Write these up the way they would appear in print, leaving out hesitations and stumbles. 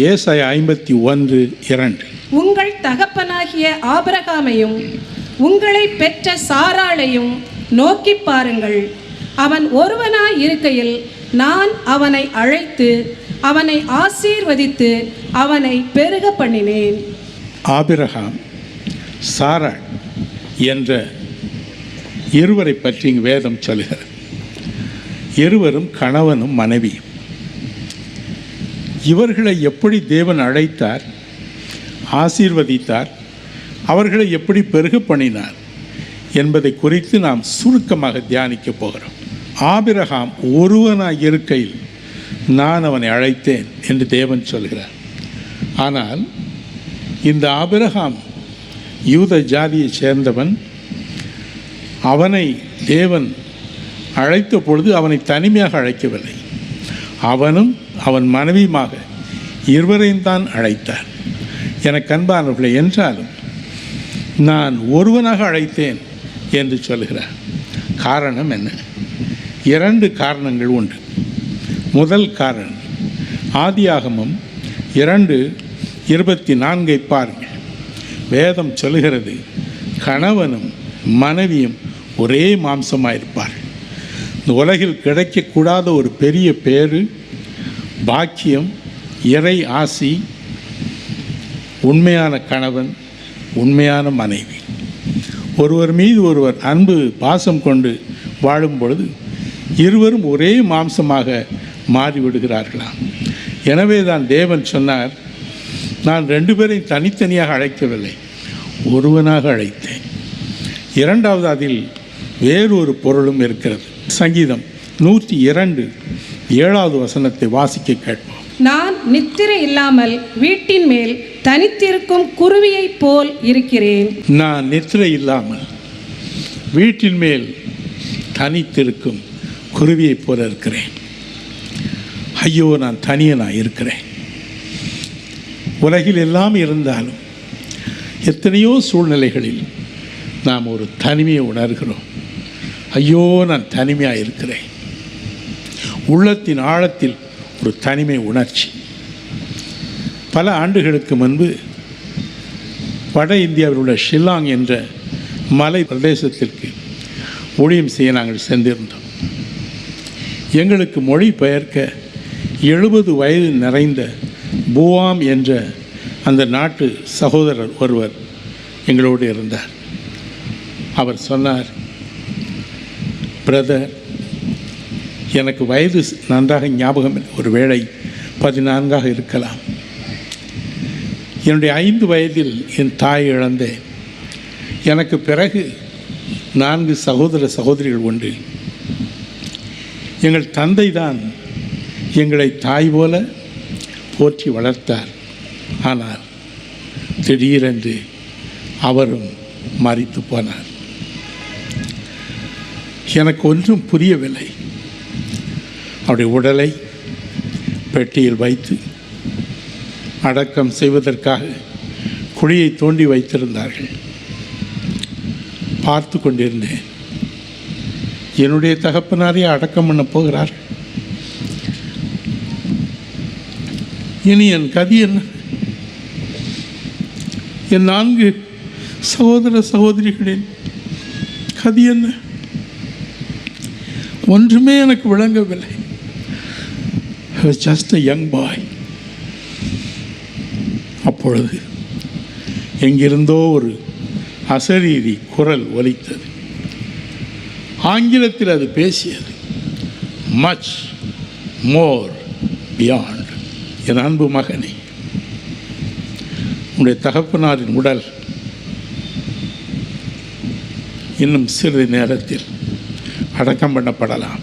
ஏசாயா 51:2. உங்கள் தகப்பனாகிய ஆபிரகாமையும் உங்களை பெற்ற சாராளையும் நோக்கி பாருங்கள். அவன் ஒருவனாய் இருக்கையில் நான் அவனை அழைத்து அவனை ஆசீர்வதித்து அவனை பெருக பண்ணினேன். ஆபிரகாம், சாராள் என்ற இருவரை பற்றி வேதம் சொல்கிறது. இருவரும் கணவனும் மனைவியும். இவர்களை எப்படி தேவன் அழைத்தார், ஆசீர்வதித்தார், அவர்களை எப்படி பெருக பண்ணினார் என்பதை குறித்து நாம் சுருக்கமாக தியானிக்க போகிறோம். ஆபிரகாம் ஒருவனாய் இருக்கையில் நான் அவனை அழைத்தேன் என்று தேவன் சொல்கிறார். ஆனால் இந்த ஆபிரகாம் யூத ஜாதியைச் சேர்ந்தவன். அவனை தேவன் அழைத்த பொழுது அவனை தனிமையாக அழைக்கவில்லை. அவனும் அவன் மனைவியுமாக இருவரையும் தான் அழைத்தார். எனக்கு அன்பானவர்களே, என்றாலும் நான் ஒருவனாக அழைத்தேன் என்று சொல்கிறார். காரணம் என்ன? 2 காரணங்கள் உண்டு. முதல் காரணம், ஆதியாகமம் 2:24 பாருங்கள். வேதம் சொல்கிறது, கணவனும் மனைவியும் ஒரே மாம்சமாயிருப்பார்கள். இந்த உலகில் கிடைக்கக்கூடாத ஒரு பெரிய பேரு, பாக்கியம், இறை ஆசி, உண்மையான கணவன், உண்மையான மனைவி, ஒருவர் மீது ஒருவர் அன்பு பாசம் கொண்டு வாழும் பொழுது இருவரும் ஒரே மாம்சமாக மாறிவிடுகிறார்களாம். எனவே தான் தேவன் சொன்னார், நான் 2 பேரையும் தனித்தனியாக அழைக்கவில்லை, ஒருவனாக அழைத்தேன். இரண்டாவது, அதில் வேறொரு பொருளும் இருக்கிறது. சங்கீதம் 102:7 வசனத்தை வாசிக்க கேட்போம். நான் நித்திரை இல்லாமல் வீட்டின் மேல் தனித்திருக்கும் குருவியைப் போல் இருக்கிறேன். நான் நித்திரை இல்லாமல் வீட்டின் மேல் தனித்திருக்கும் குருவியைப் போல இருக்கிறேன். ஐயோ, நான் தனியனாக இருக்கிறேன். உலகில் எல்லாம் இருந்தாலும் எத்தனையோ சூழ்நிலைகளில் நாம் ஒரு தனிமையை உணர்கிறோம். ஐயோ, நான் தனிமையாக இருக்கிறேன். உள்ளத்தின் ஆழத்தில் ஒரு தனிமை உணர்ச்சி. பல ஆண்டுகளுக்கு முன்பு வட இந்தியாவில் உள்ள ஷில்லாங் என்ற மலை பிரதேசத்திற்கு ஊழியம் செய்ய நாங்கள் சென்றிருந்தோம். எங்களுக்கு மொழி பெயர்க்க 70 வயது நிறைந்த பூவாம் என்ற அந்த நாட்டு சகோதரர் ஒருவர் எங்களோடு இருந்தார். அவர் சொன்னார், பிரதர், எனக்கு வயது நன்றாக ஞாபகம் இல்லை, ஒரு வேளை 14 இருக்கலாம். என்னுடைய 5 வயதில் என் தாய் இழந்தேன். எனக்கு பிறகு 4 சகோதர சகோதரிகள் உண்டு. எங்கள் தந்தை தான் எங்களை தாய் போல போற்றி வளர்த்தார். ஆனால் திடீரென்று அவரும் மரித்து போனார். எனக்கு ஒன்றும் புரியவில்லை. அவருடைய உடலை பெட்டியில் வைத்து அடக்கம் செய்வதற்காக குழியை தோண்டி வைத்திருந்தார்கள். பார்த்து கொண்டிருந்தேன். என்னுடைய தகப்பனாரையே அடக்கம் பண்ண போகிறார். இனி என் கதி என்ன? என் 4 சகோதர சகோதரிகளின் கதி என்ன? ஒன்றுமே எனக்கு விளங்கவில்லை. I was just a young boy. அப்பொழுது எங்கிருந்தோ ஒரு அசரீரி குரல் ஒலித்தது. ஆங்கிலத்தில் அது பேசியது, மச் மோர் பியாண்ட். என் அன்பு மகனே, உன்னுடைய தகப்பனாரின் உடல் இன்னும் சிறிது நேரத்தில் அடக்கம் பண்ணப்படலாம்.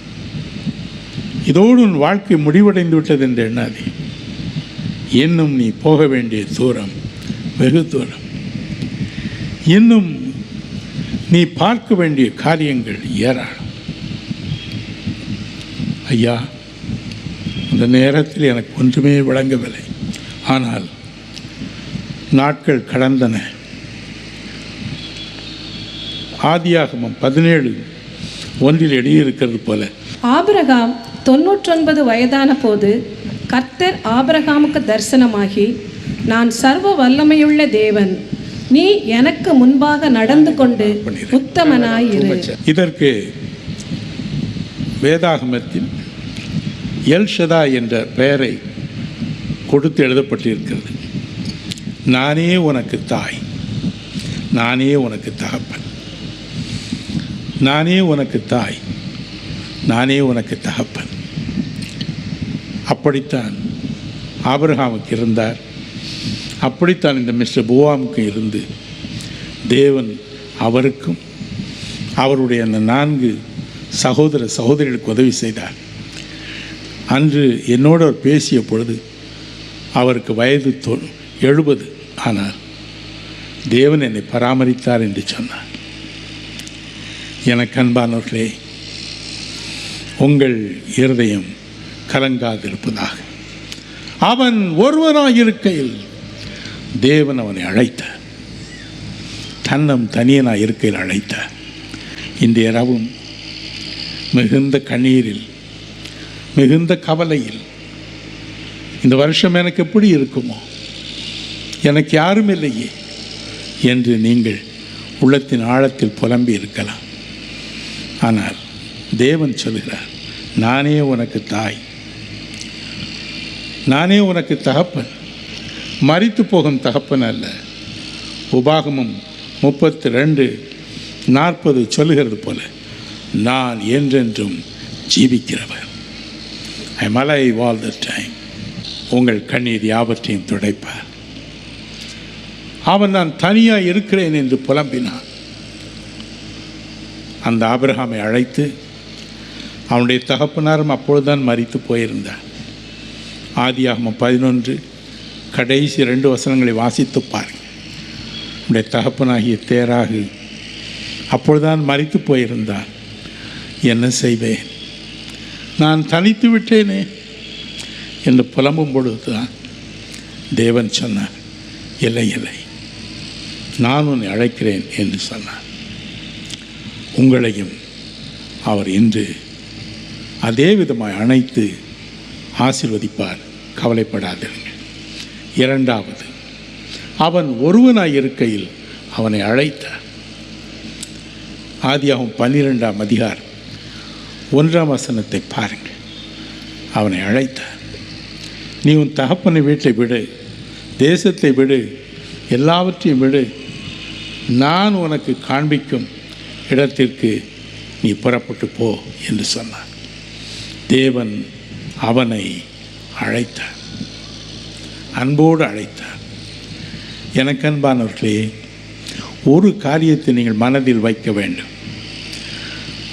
இதோடு உன் வாழ்க்கை முடிவடைந்து விட்டது என்று எண்ணாதே. இன்னும் நீ போக வேண்டிய தூரம் வெகு தூரம். இன்னும் நீ பார்க்க வேண்டிய காரியங்கள் ஏராளம். ஐயா, அந்த நேரத்தில் எனக்கு ஒன்றுமே விளங்கவில்லை. ஆனால் நாட்கள் கடந்தன. ஆதியாகமம் 17:1 எழுதியிருக்கிறது போல, ஆபிரகாம் 99 வயதான போது கர்த்தர் ஆபிரகாமுக்கு தரிசனமாகி, நான் சர்வ வல்லமையுள்ள தேவன், நீ எனக்கு முன்பாக நடந்து கொண்டு உத்தமனாயிரு. இதற்கு வேதாகமத்தில் எல்ஷதா என்ற பெயரை கொடுத்து எழுதப்பட்டிருக்கிறது. நானே உனக்கு தாய், நானே உனக்கு தகப்பன், நானே உனக்கு தாய், நானே உனக்கு தகப்பன். அப்படித்தான் ஆபிரகாமுக்கு இருந்தார். அப்படித்தான் இந்த மிஸ்டர் புவாமுக்கு இருந்து தேவன் அவருக்கும் அவருடைய அந்த 4 சகோதர சகோதரிகளுக்கு உதவி செய்தார். அன்று என்னோடு அவர் பேசிய பொழுது அவருக்கு வயது 70. ஆனால் தேவன் என்னை பராமரித்தார் என்று சொன்னார். எனக்கு அன்பானவர்களே, உங்கள் இருதயம் கலங்காதிருப்பதாக. அவன் ஒருவனாயிருக்கையில் தேவன் அவனை அழைத்தார். தன்னம் தனியனாக இருக்கையில் அழைத்தார். இன்றைய இரவும் மிகுந்த கண்ணீரில், மிகுந்த கவலையில், இந்த வருஷம் எனக்கு எப்படி இருக்குமோ, எனக்கு யாரும் இல்லையே என்று நீங்கள் உள்ளத்தின் ஆழத்தில் புலம்பி இருக்கலாம். ஆனால் தேவன் சொல்கிறார், நானே உனக்கு தாய், நானே உனக்கு தகப்பன். மரித்து போகும் தகப்பன் அல்ல. உபாகமம் 32:40 சொல்லுகிறது போல, நான் என்றென்றும் ஜீவிக்கிறவர். ஐ am alive all the time. உங்கள் கண்ணீர் யாவற்றையும் துடைப்பார். அவன் நான் தனியாக இருக்கிறேன் என்று புலம்பினான். அந்த ஆபிரகாமை அழைத்து, அவனுடைய தகப்பனாரும் அப்பொழுதுதான் மரித்து போயிருந்தார். ஆதியாகமம் 11 கடைசி 2 வசனங்களை வாசித்து பாருங்கள். உடைய தகப்பனாகிய தேராகு அப்பொழுதுதான் மரித்து போயிருந்தார். என்ன செய்வேன், நான் தனித்து விட்டேனே என்று புலம்பும் பொழுதுதான் தேவன் சொன்னார், இல்லை இல்லை, நான் உன்னை அழைக்கிறேன் என்று சொன்னார். உங்களையும் அவர் இன்று அதே விதமாய் அழைத்து ஆசீர்வதிப்பார். கவலைப்படாதீர்கள். 2வது, அவன் ஒருவனாய் இருக்கையில் அவனை அழைத்தார். ஆதியாகமம் 12ஆம் அதிகாரம் 1ஆம் வசனத்தை பாருங்கள். அவனை அழைத்தார். நீ உன் தகப்பனை வீட்டை விடு, தேசத்தை விடு, எல்லாவற்றையும் விடு, நான் உனக்கு காண்பிக்கும் இடத்திற்கு நீ புறப்பட்டு போ என்று சொன்னார். தேவன் அவனை அழைத்தார், அன்போடு அழைத்தார். எனக்கு அன்பானவர்களே, ஒரு காரியத்தை நீங்கள் மனதில் வைக்க வேண்டும்.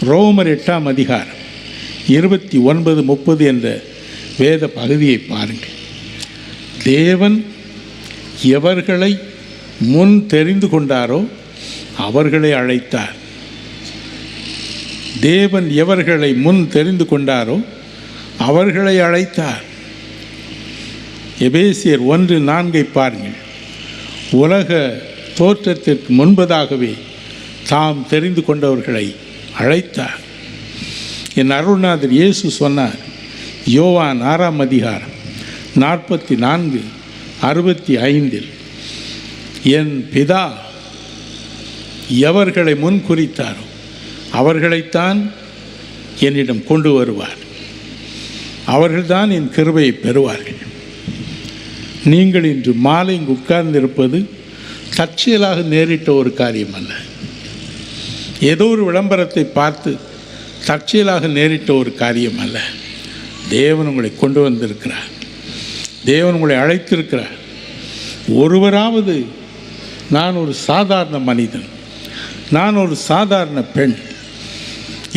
ரோமர் 8ஆம் அதிகாரம் 29-30 என்ற வேத பகுதியை பாருங்கள். தேவன் எவர்களை முன் தெரிந்து கொண்டாரோ அவர்களை அழைத்தார். தேவன் எவர்களை முன் தெரிந்து கொண்டாரோ அவர்களை அழைத்தார். எபேசியர் 1:4 பாருங்கள். உலக தோற்றத்திற்கு முன்பதாகவே தாம் தெரிந்து கொண்டவர்களை அழைத்தார். என் அருள்நாதர் இயேசு சொன்னார், யோவான் 6ஆம் அதிகாரம் 44-65, என் பிதா எவர்களை முன் குறித்தாரோ அவர்களைத்தான் என்னிடம் கொண்டு வருவார், அவர்கள்தான் என் கிருபையை பெறுவார்கள். நீங்கள் இன்று மாலை இங்கு உட்கார்ந்திருப்பது தற்செயலாக நேரிட்ட ஒரு காரியம் அல்ல. ஏதோ ஒரு விளம்பரத்தை பார்த்து தற்செயலாக நேரிட்ட ஒரு காரியம் அல்ல. தேவன் உங்களை கொண்டு வந்திருக்கிறார். தேவன் உங்களை அழைத்திருக்கிறார். ஒருவராவது நான் ஒரு சாதாரண மனிதன், நான் ஒரு சாதாரண பெண்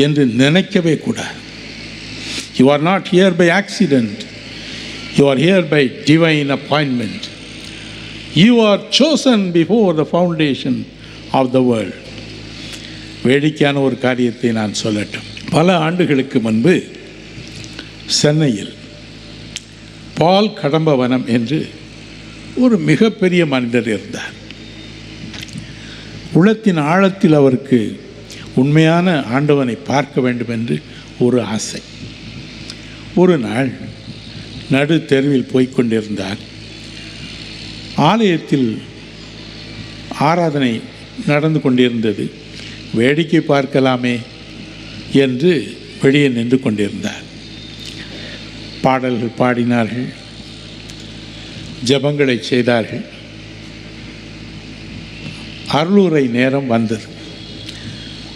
என்று நினைக்கவே கூடாது. You are not here by accident. You are here by divine appointment. You are chosen before the foundation of the world. வேடிக்கையான ஒரு காரியத்தை நான் சொல்லட்டும். பல ஆண்டுகளுக்கு முன்பு சென்னையில் பால் கடம்பவனம் என்று ஒரு மிகப்பெரிய மனிதர் இருந்தார். உள்ளத்தின் ஆழத்தில் அவருக்கு உண்மையான ஆண்டவனை பார்க்க வேண்டும் என்று ஒரு ஆசை. ஒரு நாள் நடு தெருவில் போய்கொண்டிருந்தார். ஆலயத்தில் ஆராதனை நடந்து கொண்டிருந்தது. வேடிக்கை பார்க்கலாமே என்று வெளியே நின்று கொண்டிருந்தார். பாடல்கள் பாடினார்கள், ஜபங்களை செய்தார்கள். அருளுரை நேரம் வந்தது.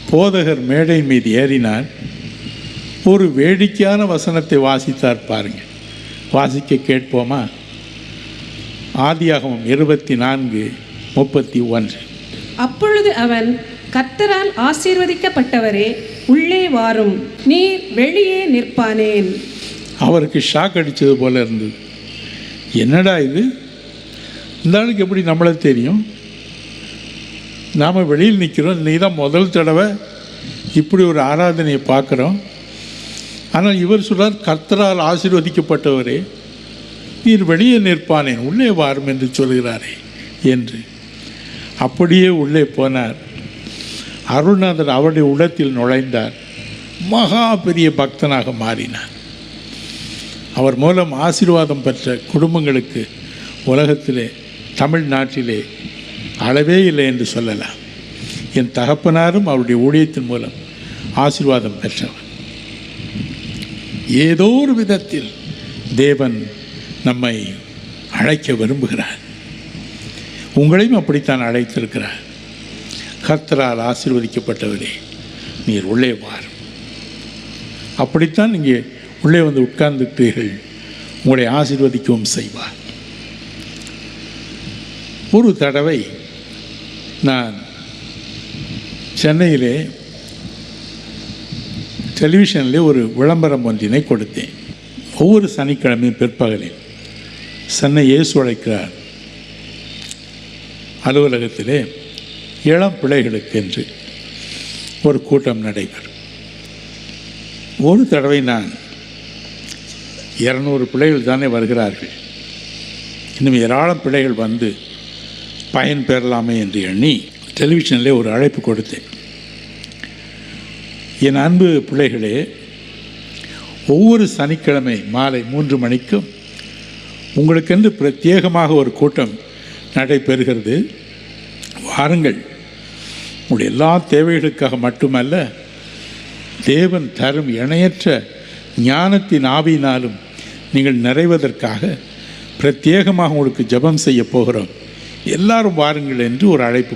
போதகர் மேடை மீது ஏறினார். ஒரு வேடிக்கையான வசனத்தை வாசித்தார். பாருங்கள், வாசிக்க கேட்போமா? ஆதியாகமம் 24:31. அப்பொழுது அவன், கர்த்தரால் ஆசீர்வதிக்கப்பட்டவரே, உள்ளே வாரும், நீர் வெளியே நிற்பானேன். அவருக்கு ஷாக் அடித்தது போல இருந்தது. என்னடா இது, இந்த ஆளுக்கு எப்படி நம்மளை தெரியும்? நாம் வெளியில் நிற்கிறோம், நீ தான் முதல் தடவை இப்படி ஒரு ஆராதனையை பார்க்குறோம். ஆனால் இவர் சொல்றார், கர்த்தரால் ஆசீர்வதிக்கப்பட்டவரே, நீர் வெளியே நிற்பானேன், உள்ளே வாரும் என்று சொல்கிறாரே என்று. அப்படியே உள்ளே போனார். அருள்நாதர் அவருடைய உள்ளத்தில் நுழைந்தார். மகா பெரிய பக்தனாக மாறினார். அவர் மூலம் ஆசீர்வாதம் பெற்ற குடும்பங்களுக்கு உலகத்திலே, தமிழ்நாட்டிலே அளவே இல்லை என்று சொல்லலாம். என் தகப்பனாரும் அவருடைய ஊழியத்தின் மூலம் ஆசீர்வாதம் பெற்றவர். ஏதோ ஒரு விதத்தில் தேவன் நம்மை அழைக்க விரும்புகிறார். உங்களையும் அப்படித்தான் அழைத்திருக்கிறார். கர்த்தரால் ஆசீர்வதிக்கப்பட்டவரே, நீர் உள்ளே வாரும். அப்படித்தான் இங்கே உள்ளே வந்து உட்கார்ந்துட்டீர்கள். உங்களை ஆசீர்வதிக்கவும் செய்வார். ஒரு தடவை நான் சென்னையிலே டெலிவிஷனில் ஒரு விளம்பரம் ஒன்றினை கொடுத்தேன். ஒவ்வொரு சனிக்கிழமையும் பிற்பகலில் சென்னை இயேசு அழைக்கிறார் அலுவலகத்திலே இளம் பிள்ளைகளுக்கென்று ஒரு கூட்டம் நடைபெறும். ஒரு தடவை நான் 200 பிள்ளைகள் தானே வருகிறார்கள், இன்னும் ஏராளம் பிள்ளைகள் வந்து பயன் பெறலாமே என்று எண்ணி டெலிவிஷனில் ஒரு அழைப்பு கொடுத்தேன். என் அன்பு பிள்ளைகளே, ஒவ்வொரு சனிக்கிழமை மாலை 3 மணிக்கும் உங்களுக்கென்று பிரத்யேகமாக ஒரு கூட்டம் நடைபெறுகிறது. வாருங்கள். உங்களுடைய எல்லா தேவைகளுக்காக மட்டுமல்ல, தேவன் தரும் இணையற்ற ஞானத்தின் ஆவியினாலும் நீங்கள் நிறைவதற்காக பிரத்யேகமாக உங்களுக்கு ஜெபம் செய்ய போகிறோம், எல்லாரும் வாருங்கள் என்று ஒரு அழைப்பு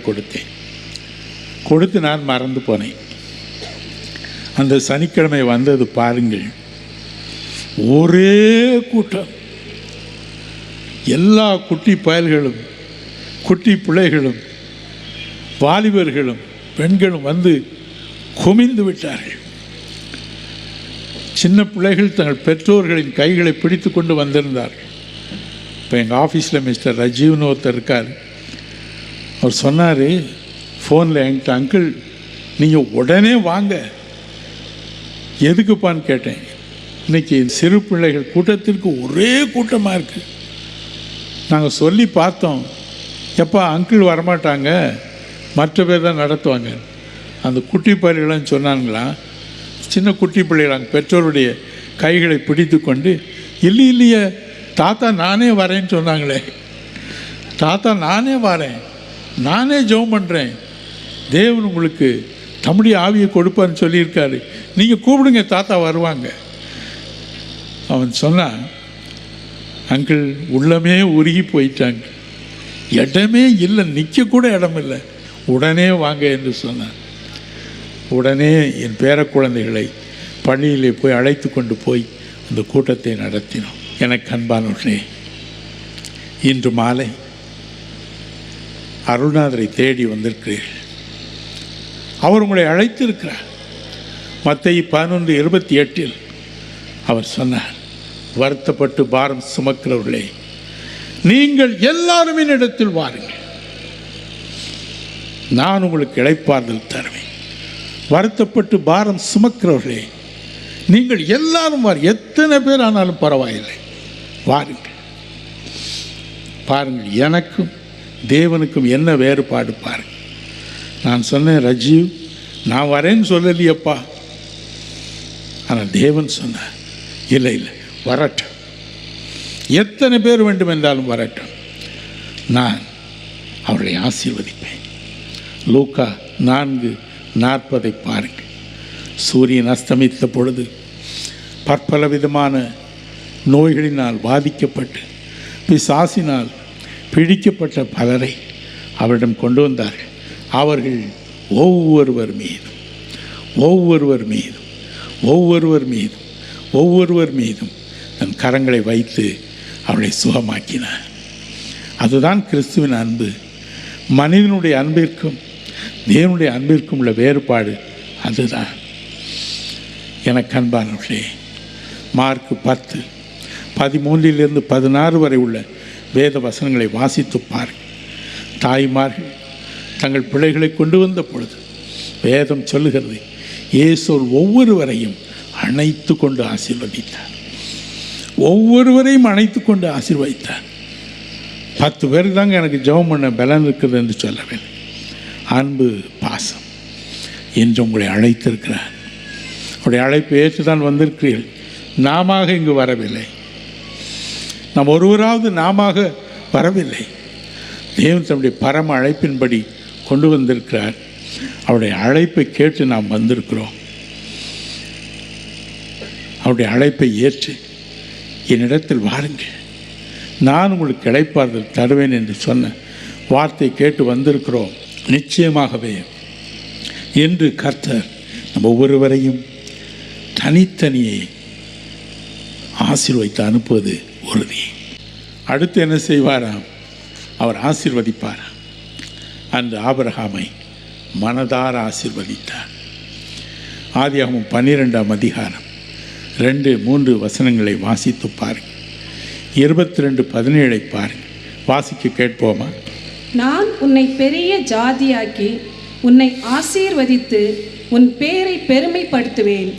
கொடுத்து நான் மறந்து போனேன். அந்த சனிக்கிழமை வந்தது பாருங்கள், ஒரே கூட்டம். எல்லா குட்டி பயல்களும், குட்டி பிள்ளைகளும், வாலிபர்களும், பெண்களும் வந்து குமிந்து விட்டார்கள். சின்ன பிள்ளைகள் தங்கள் பெற்றோர்களின் கைகளை பிடித்து கொண்டு வந்திருந்தார்கள். இப்போ எங்கள் ஆஃபீஸில் மிஸ்டர் ரஜீவ்னு ஒருத்தர் இருக்கார். அவர் சொன்னார் ஃபோனில் என்கிட்ட, அங்கிள் நீங்கள் உடனே வாங்க. எதுக்குப்பான்னு கேட்டேன். இன்றைக்கி சிறு பிள்ளைகள் கூட்டத்திற்கு ஒரே கூட்டமாக இருக்குது. நாங்கள் சொல்லி பார்த்தோம், எப்பா அங்கிள் வரமாட்டாங்க, மற்ற பேர் தான் நடத்துவாங்க. அந்த குட்டி பிள்ளைகள்னு சொன்னாங்களா, சின்ன குட்டி பிள்ளைகள் பெற்றோருடைய கைகளை பிடித்து கொண்டு, இல்லையே தாத்தா நானே வரேன்னு சொன்னாங்களே, தாத்தா நானே வரேன், நானே ஜெபம் பண்ணுறேன், தேவன் உங்களுக்கு தம்முடைய ஆவியை கொடுப்பான்னு சொல்லியிருக்காரு, நீங்கள் கூப்பிடுங்க, தாத்தா வருவாங்க. அவன் சொன்னான், அங்கிள் உள்ளமே உருகி போயிட்டாங்க, இடமே இல்லை, நிற்க கூட இடம் இல்லை, உடனே வாங்க என்று சொன்னான். உடனே என் பேர குழந்தைகளை பள்ளியிலே போய் அழைத்து கொண்டு போய் அந்த கூட்டத்தை நடத்தினோம். எனக்கு அன்பானவர்களே, இன்று மாலை அருள்நாதரை தேடி வந்திருக்கிறீர்கள். அவர் உங்களை அழைத்திருக்கிறார். மத்தேயு 11:28 அவர் சொன்னார், வருத்தப்பட்டு பாரம் சுமக்கிறவர்களே, நீங்கள் எல்லாரும் என்னிடத்தில் வாருங்கள், நான் உங்களுக்கு இளைப்பாறுதல் தருவேன். வருத்தப்பட்டு பாரம் சுமக்கிறவர்களே, நீங்கள் எல்லாரும் எத்தனை பேர் ஆனாலும் பரவாயில்லை, வாருங்கள். பாருங்கள், எனக்கும் தேவனுக்கும் என்ன வேறுபாடு பாருங்கள். நான் சொன்னேன், ரஜீவ் நான் வரேன்னு சொல்லலையப்பா, ஆனால் தேவன் சொன்னார், இல்லை வரட்டும், எத்தனை பேர் வேண்டுமென்றாலும் வரட்டும், நான் அவர்களை ஆசீர்வதிப்பேன். லூக்கா 4:40 பாருங்கள். சூரியன் அஸ்தமித்த பொழுது பற்பல விதமான நோய்களினால் பாதிக்கப்பட்டு பிசாசினால் பிடிக்கப்பட்ட பலரை அவரிடம் கொண்டு வந்தார்கள். அவர்கள் ஒவ்வொருவர் மீதும் தன் கரங்களை வைத்து அவளை சுகமாக்கினார். அதுதான் கிறிஸ்துவின் அன்பு. மனிதனுடைய அன்பிற்கும் தேவனுடைய அன்பிற்கும் உள்ள வேறுபாடு அதுதான். எனக்கு அன்பானவர்களே, மார்க் 10:13 வரை உள்ள வேத வசனங்களை வாசித்து பாருங்கள். தாய்மார்கள் தங்கள் பிள்ளைகளை கொண்டு வந்த பொழுது வேதம் சொல்லுகிறது, இயேசு ஒவ்வொருவரையும் அணைத்து கொண்டு ஆசீர்வதித்தார். ஒவ்வொருவரையும் அணைத்து கொண்டு ஆசீர்வதித்தார். 10 பேருக்கு தாங்க எனக்கு ஜெபம் பண்ண பலன் இருக்குது என்று சொல்லவில்லை. அன்பு, பாசம் என்று உங்களை அழைத்திருக்கிறார். உங்களுடைய அழைப்பு ஏற்று தான் வந்திருக்கிறீர்கள். நாம இங்கு வரவில்லை. நாம் ஒருவராவது நாம வரவில்லை. தேவன் தன்னுடைய பரம அழைப்பின்படி கொண்டு வந்திருக்கிறார். அவருடைய அழைப்பை கேட்டு நாம் வந்திருக்கிறோம். அவருடைய அழைப்பை ஏற்று என்னிடத்தில் வாருங்கள், நான் உங்களுக்கு இளைப்பாறுதல் தருவேன் என்று சொன்ன வார்த்தை கேட்டு வந்திருக்கிறோம். நிச்சயமாகவே என்று கர்த்தர் நம்ம ஒவ்வொருவரையும் தனித்தனியே ஆசீர்வதித்து அனுப்புவது உறுதி. அடுத்து என்ன செய்வாராம்? அவர் ஆசீர்வதிப்பாராம். அந்த ஆபிரகாமை மனதார ஆசீர்வதித்தார். ஆதியாகமம் 12ஆம் அதிகாரம் 2-3 வசனங்களை வாசித்து பாருங்கள். 22:17 பாருங்கள். வாசிக்க கேட்போமா? நான் உன்னை பெரிய ஜாதியாக்கி உன்னை ஆசீர்வதித்து உன் பேரை பெருமைப்படுத்துவேன்.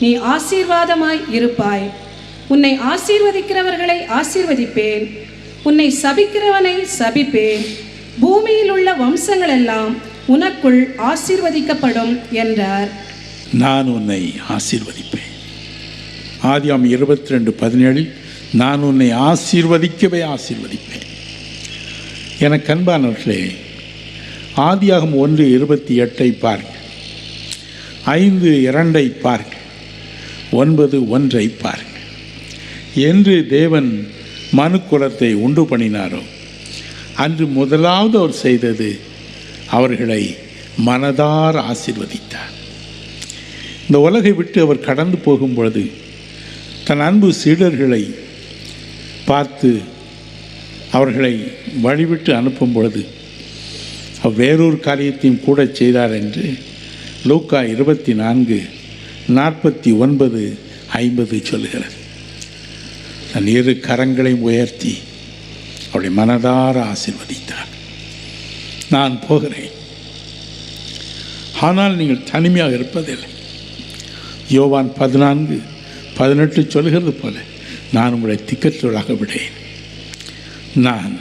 நீ ஆசீர்வாதமாய் இருப்பாய். உன்னை ஆசீர்வதிக்கிறவர்களை ஆசீர்வதிப்பேன், உன்னை சபிக்கிறவனை சபிப்பேன். பூமியில் உள்ள வம்சங்கள் எல்லாம் உனக்குள் ஆசீர்வதிக்கப்படும் என்றார். நான் உன்னை ஆசீர்வதிப்பேன். ஆதியாகமம் 22:17 நான் உன்னை ஆசீர்வதிக்கவே ஆசீர்வதிப்பேன். எனக்கு அன்பானவர்களே, ஆதியாகமம் 1:28 பாருங்கள், 5:2 பாருங்கள், 9:1 பாருங்கள். என்று தேவன் மனுக்குலத்தை உண்டு பண்ணினாரோ அன்று முதலாவது அவர் செய்தது அவர்களை மனதார ஆசீர்வதித்தார். இந்த உலகை விட்டு அவர் கடந்து போகும் பொழுது தன் அன்பு சீடர்களை பார்த்து அவர்களை வழிவிட்டு அனுப்பும் பொழுது அவர் வேறொரு காரியத்தையும் கூட செய்தார் என்று லூக்கா 24:49-50 சொல்கிறது. தன் 2 கரங்களையும் உயர்த்தி அவருடைய மனதார ஆசீர்வதித்தார். நான் போகிறேன், ஆனால் நீங்கள் தனிமையாக இருப்பதில்லை. யோவான் 14:18 சொல்கிறது போல, நான் உங்களை திக்கற்றவர்களாக விடேன், நான்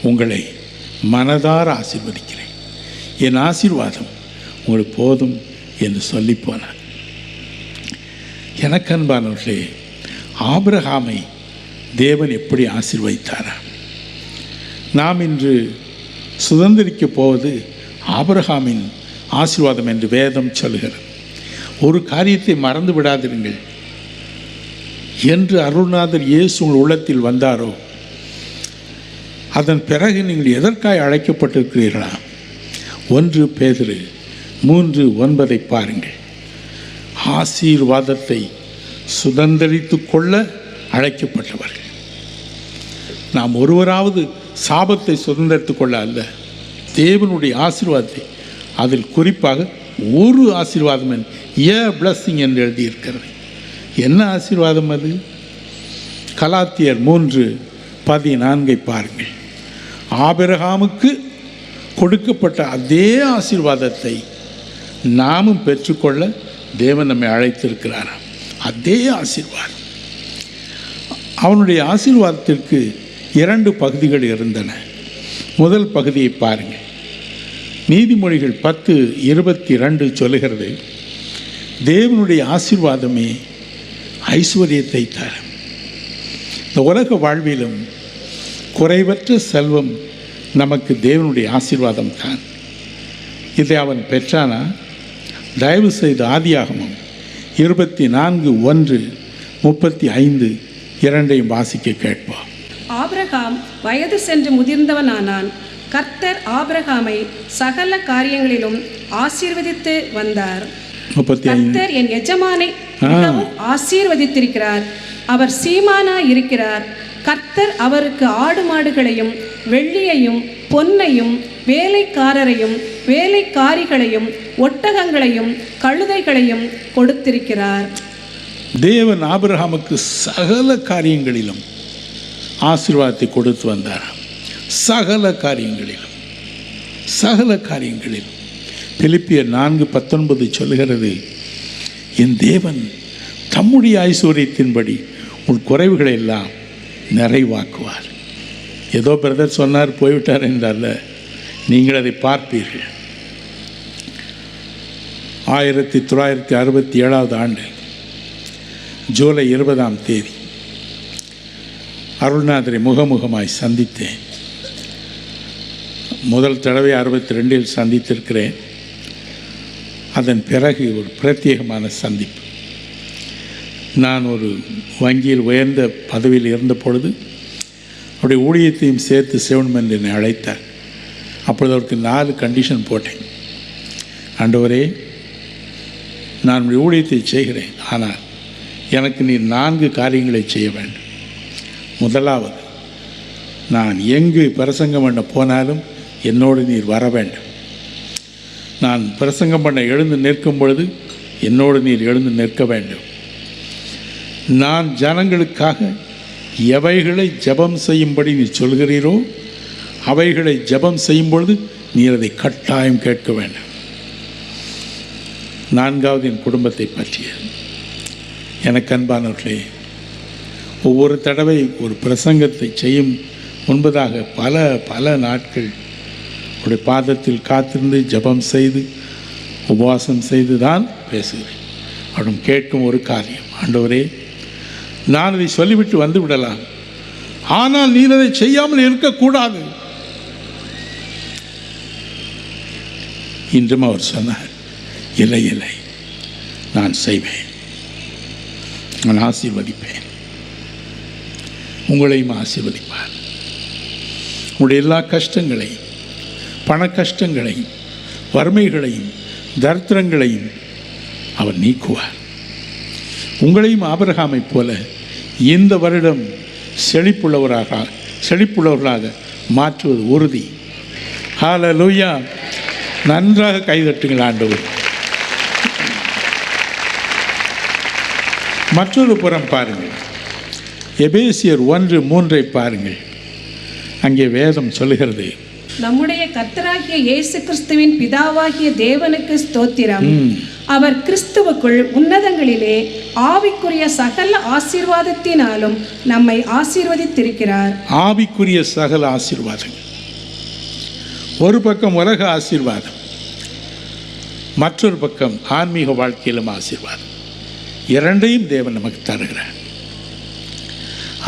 உங்களை மனதார ஆசீர்வதிக்கிறேன், என் ஆசீர்வாதம் உங்களுக்கு போதும் என்று சொல்லி போனார். எனக்கு அன்பானவர்களே, ஆபிரகாமை தேவன் எப்படி ஆசீர்வதித்தாரா? நாம் இன்று சுதந்திரிக்கப் போவது ஆபிரகாமின் ஆசீர்வாதம் என்று வேதம் சொல்கிறது. ஒரு காரியத்தை மறந்து விடாதிருங்கள். என்று அருள்நாதர் இயேசு உங்கள் உள்ளத்தில் வந்தாரோ அதன் பிறகு நீங்கள் எதற்காக அழைக்கப்பட்டிருக்கிறீர்களா? 1 பேதுரு 3:9 பாருங்கள். ஆசீர்வாதத்தை சுதந்திரித்து கொள்ள அழைக்கப்பட்டவர்கள். நாம் ஒருவராவது சாபத்தை சுதந்திரித்து கொள்ள அல்ல, தேவனுடைய ஆசீர்வாதத்தை, அதில் குறிப்பாக ஒரு ஆசீர்வாதம் பிளஸிங் என்று எழுதியிருக்கிறது. என்ன ஆசீர்வாதம் அது? கலாத்தியர் 3:14 பாருங்கள். ஆபிரகாமுக்கு கொடுக்கப்பட்ட அதே ஆசீர்வாதத்தை நாமும் பெற்றுக்கொள்ள தேவன் நம்மை அழைத்திருக்கிறாராம். அதே ஆசீர்வாதம். அவனுடைய ஆசீர்வாதத்திற்கு 2 பகுதிகள் இருந்தன. முதல் பகுதியை பாருங்கள். நீதிமொழிகள் 10:22 சொல்லுகிறது, தேவனுடைய ஆசீர்வாதமே ஐஸ்வர்யத்தை தரும். இந்த உலக வாழ்விலும் குறைவற்ற செல்வம் நமக்கு தேவனுடைய ஆசீர்வாதம் தான். இதை அவன் பெற்றானா? தயவு செய்து ஆதியாகமம் 24:1-35 வாசிக்க கேட்போம். ஆபிரகாம் வயது சென்று முதிர்ந்தவனானான். கர்த்தர் ஆபிரகாமை சகல காரியங்களிலும் ஆசீர்வதித்து வந்தார். 35. கர்த்தர் என் எஜமானை மிகவும் ஆசீர்வதித்திருக்கிறார். அவர் சீமானாய் இருக்கிறார். கர்த்தர் அவருக்கு ஆடு மாடுகளையும் வெள்ளியையும் பொன்னையும் வேலைக்காரரையும் வேலைக்காரிகளையும் ஒட்டகங்களையும் கழுதைகளையும் கொடுத்திருக்கிறார். தேவன் ஆபிரகாமுக்கு சகல காரியங்களிலும் ஆசீர்வாதத்தை கொடுத்து வந்தார். சகல காரியங்களிலும், சகல காரியங்களிலும். பிலிப்பியர் 4:19 சொல்லுகிறது, என் தேவன் தம்முடைய ஐஸ்வர்யத்தின்படி உன் குறைவுகளை எல்லாம் நிறைவாக்குவார். ஏதோ பிரதர் சொன்னார் போய்விட்டார் என்றால, நீங்கள் அதை பார்ப்பீர்கள். 1967 ஜூலை 20 அருள்நாதரை முகமுகமாய் சந்தித்தேன். முதல் தடவை 62 சந்தித்திருக்கிறேன். அதன் பிறகு ஒரு பிரத்யேகமான சந்திப்பு. நான் ஒரு வங்கியில் உயர்ந்த பதவியில் இருந்த பொழுது அவருடைய ஊழியத்தையும் சேர்த்து செய்யணும் என்று என்னை அழைத்தார். அப்பொழுது அவருக்கு 4 கண்டிஷன் போட்டேன். ஆண்டவரே, நான் உடைய ஊழியத்தை செய்கிறேன், ஆனால் எனக்கு நீர் 4 காரியங்களை செய்ய வேண்டும். முதலாவது, நான் எங்கு பிரசங்கம் பண்ண போனாலும் என்னோடு நீர் வர வேண்டும். நான் பிரசங்கம் பண்ண எழுந்து நிற்கும் பொழுது என்னோடு நீர் எழுந்து நிற்க வேண்டும். நான் ஜனங்களுக்காக எவைகளை ஜெபம் செய்யும்படி நீர் சொல்கிறீரோ அவைகளை ஜெபம் செய்யும் பொழுது நீர் அதை கட்டாயம் கேட்க வேண்டும். 4வது, என் குடும்பத்தை பற்றிய. எனக்கு அன்பானவர்களே, ஒவ்வொரு தடவை ஒரு பிரசங்கத்தை செய்யும் முன்பதாக பல நாட்கள் உடைய பாதத்தில் காத்திருந்து ஜெபம் செய்து உபவாசம் செய்து தான் பேசுகிறேன். அவரும் கேட்கும் ஒரு காரியம், ஆண்டவரே, நான் இதை சொல்லிவிட்டு வந்து விடலாம், ஆனால் நீர் அதை செய்யாமல் இருக்கக்கூடாது. இன்றும் அவர் சொன்னார், இல்லை இல்லை, நான் செய்வேன், நான் ஆசீர்வதிப்பேன், உங்களையும் ஆசீர்வதிப்பார். உங்களுடைய எல்லா கஷ்டங்களையும், பண கஷ்டங்களையும், வறுமைகளையும், தரித்திரங்களையும் அவர் நீக்குவார். உங்களையும் ஆபிரகாமை போல இந்த வருடம் செழிப்புள்ளவர்களாக மாற்றுவது உறுதி. ஹல்லேலூயா! நன்றாக கைதட்டுங்கள் ஆண்டவர். மற்றொரு புறம் பாருங்கள், எபேசியர் 1:3 பாருங்கள். அங்கே வேதம் சொல்லுகிறது, நம்முடைய கர்த்தராகிய இயேசு கிறிஸ்துவின் பிதாவாகிய தேவனுக்கு ஸ்தோத்திரம். அவர் கிறிஸ்துவுக்குள் உன்னதங்களிலே ஆவிக்குரிய சகல ஆசீர்வாதத்தினாலும் நம்மை ஆசீர்வதித்திருக்கிறார். ஆவிக்குரிய சகல ஆசீர்வாதங்கள். ஒரு பக்கம் உலக ஆசீர்வாதம், மற்றொரு பக்கம் ஆன்மீக வாழ்க்கையிலும் ஆசீர்வாதம். இரண்டையும் தேவன் நமக்கு தருகிறார்.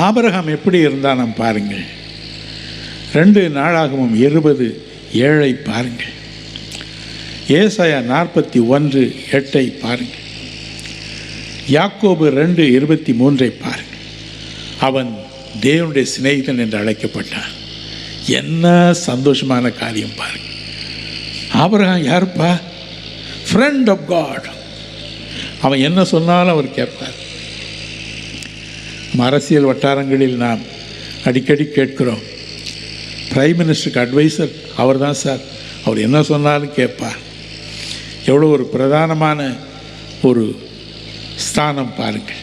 ஆபிரகாம் எப்படி இருந்தால் நாம் பாருங்கள். 2 நாளாகமம் 20:7 பாருங்கள். ஏசாயா 41:8 பாருங்கள். யாக்கோபு 2:23 பாருங்கள். அவன் தேவனுடைய சிநேகிதன் என்று அழைக்கப்பட்டான். என்ன சந்தோஷமான காரியம் பாருங்கள். ஆபிரகாம் யாருப்பா? Friend of God. அவன் என்ன சொன்னாலும் அவர் கேட்பார். அரசியல் வட்டாரங்களில் நாம் அடிக்கடி கேட்கிறோம், பிரைம் மினிஸ்டருக்கு அட்வைசர் அவர் தான் சார், அவர் என்ன சொன்னாலும் கேட்பார். எவ்வளோ ஒரு பிரதானமான ஒரு ஸ்தானம் பாருங்கள்.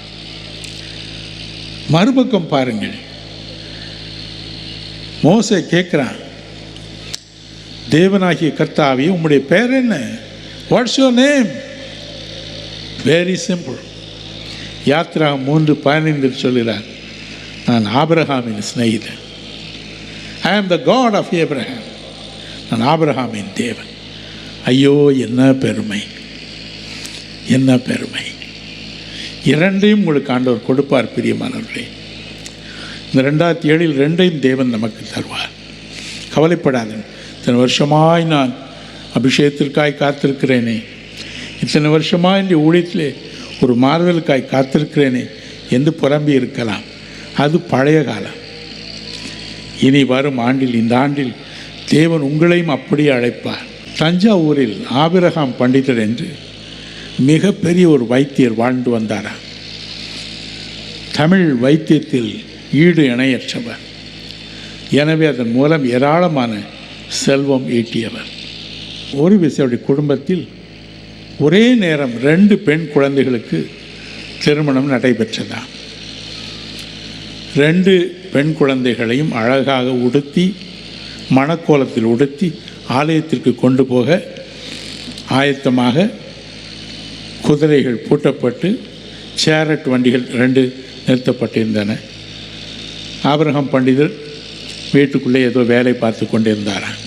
மறுபக்கம் பாருங்கள், மோசே கேட்குறான், தேவனாகிய கர்த்தாவே உம்முடைய பேர் என்ன? What's your name? Very simple. Yatra 3:15 சொல்கிறார், நான் ஆபிரகாமின் சிநேகிதன். ஐ ஆம் த காட் ஆஃப் ஏப்ரஹாம். நான் ஆபிரகாமின் தேவன். ஐயோ, என்ன பெருமை, என்ன பெருமை. இரண்டையும் உங்களுக்கு ஆண்டவர் கொடுப்பார் பிரியமானவர்களே. இந்த 2007 2ஐயும் தேவன் நமக்கு தருவார். கவலைப்படாது. இத்தனை வருஷமாய் நான் அபிஷேகத்திற்காய் காத்திருக்கிறேனே, இத்தனை வருஷமாக இந்த ஊழியத்திலே ஒரு மாறுதலுக்காய் காத்திருக்கிறேனே என்று புலம்பி இருக்கலாம். அது பழைய காலம். இனி வரும் ஆண்டில், இந்த ஆண்டில் தேவன் உங்களையும் அப்படியே அழைப்பார். தஞ்சாவூரில் ஆபிரகாம் பண்டிதர் என்று மிகப்பெரிய ஒரு வைத்தியர் வாழ்ந்து வந்தாராம். தமிழ் வைத்தியத்தில் ஈடு இணையற்றவர். எனவே அதன் மூலம் ஏராளமான செல்வம் ஈட்டியவர். ஒரு விசையுடைய குடும்பத்தில் ஒரே நேரம் 2 பெண் குழந்தைகளுக்கு திருமணம் நடைபெற்றதாம். 2 பெண் குழந்தைகளையும் அழகாக உடுத்தி, மணக்கோலத்தில் உடுத்தி ஆலயத்திற்கு கொண்டு போக ஆயத்தமாக குதிரைகள் பூட்டப்பட்டு சேரட் வண்டிகள் 2 நிறுத்தப்பட்டிருந்தன. ஆபிரகாம் பண்டிதர் வீட்டுக்குள்ளே ஏதோ வேலை பார்த்து கொண்டிருந்தாராம்.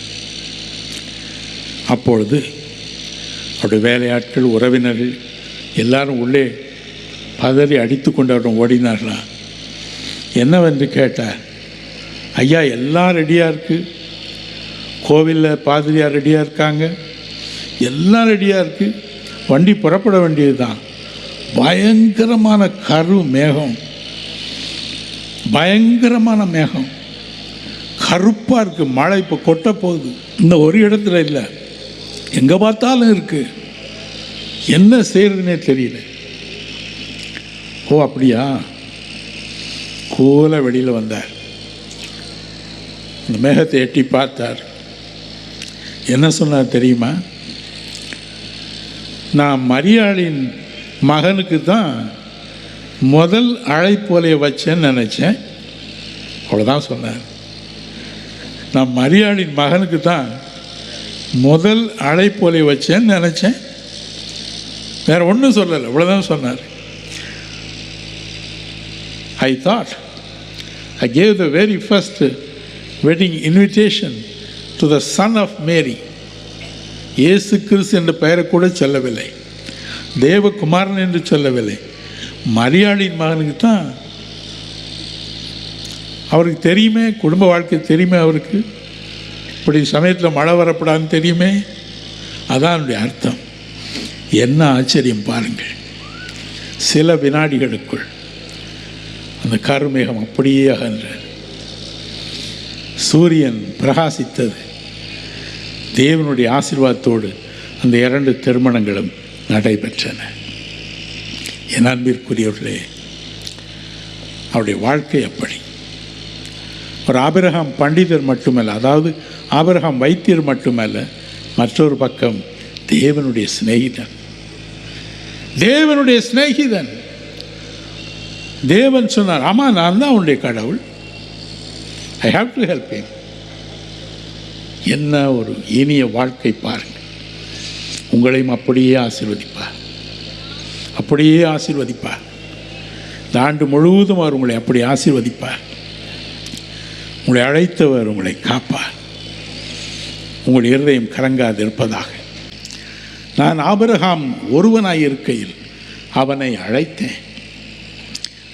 அப்பொழுது அவருடைய வேலையாட்கள், உறவினர்கள் எல்லாரும் உள்ளே பதறி அடித்து கொண்டு அவரும் ஓடினார்களாம். என்னவென்று கேட்டார். ஐயா, எல்லாம் ரெடியாக இருக்குது, கோவிலில் பாதிரியார் ரெடியாக இருக்காங்க, எல்லாம் ரெடியாக இருக்குது, வண்டி புறப்பட வேண்டியது தான். பயங்கரமான கரு மேகம், பயங்கரமான மேகம், கருப்பாக இருக்குது, மழை இப்போ கொட்ட போகுது. இந்த ஒரு இடத்துல இல்லை, எங்கே பார்த்தாலும் இருக்குது, என்ன செய்யறதுனே தெரியல. ஓ அப்படியா? கூல வெளியில் வந்தார். இந்த மேகத்தை எட்டி பார்த்தார். என்ன சொன்னார் தெரியுமா? நான் மரியாளின் மகனுக்கு தான் முதல் அழைப்போலையை வச்சேன்னு நினச்சேன். அவ்வளோதான் சொன்னார். நான் மரியாளின் மகனுக்கு தான் முதல் அழைப்போலை வச்சேன்னு நினச்சேன், வேறு ஒன்றும் சொல்லலை, இவ்வளோதான் சொன்னார். I thought I gave the very first wedding invitation to the son of Mary. இயேசு கிறிஸ்து என்ற பெயரை கூட சொல்லவில்லை, தேவகுமாரன் என்று சொல்லவில்லை, மரியாளின் மகனுக்கு தான். அவருக்கு தெரியுமே, குடும்ப வாழ்க்கை தெரியுமே, அவருக்கு இப்படி சமயத்தில் மழை வரப்படாதுன்னு தெரியுமே. அதான் என்னுடைய அர்த்தம். என்ன ஆச்சரியம் பாருங்கள். சில வினாடிகளுக்குள் அந்த கருமேகம் அப்படியே அகன்றது. சூரியன் பிரகாசித்தது. தேவனுடைய ஆசீர்வாதத்தோடு அந்த 2 திருமணங்களும் நடைபெற்றன. என் அன்பிற்குரியவர்களே, அவருடைய வாழ்க்கை அப்படி. ஒரு ஆபிரகாம் பண்டிதர் மட்டுமல்ல, அதாவது ஆபிரகாம் வைத்தியர் மட்டுமல்ல, மற்றொரு பக்கம் தேவனுடைய சிநேகிதன். தேவனுடைய சிநேகிதன். தேவன் சொன்னார், ஆமாம் நான் தான் உன்னுடைய கடவுள், I have to help him. என்ன ஒரு இனிய வாழ்க்கை பாருங்கள். உங்களையும் அப்படியே ஆசீர்வதிப்பார், அப்படியே ஆசீர்வதிப்பார். இந்த ஆண்டு முழுவதும் அவர் உங்களை அப்படி ஆசீர்வதிப்பார். உங்களை அழைத்தவர் உங்களை காப்பார். உங்களுடைய இருதயம் கலங்காது இருப்பதாக. நான் ஆபிரகாம் ஒருவனாய் இருக்கையில் அவனை அழைத்தேன்,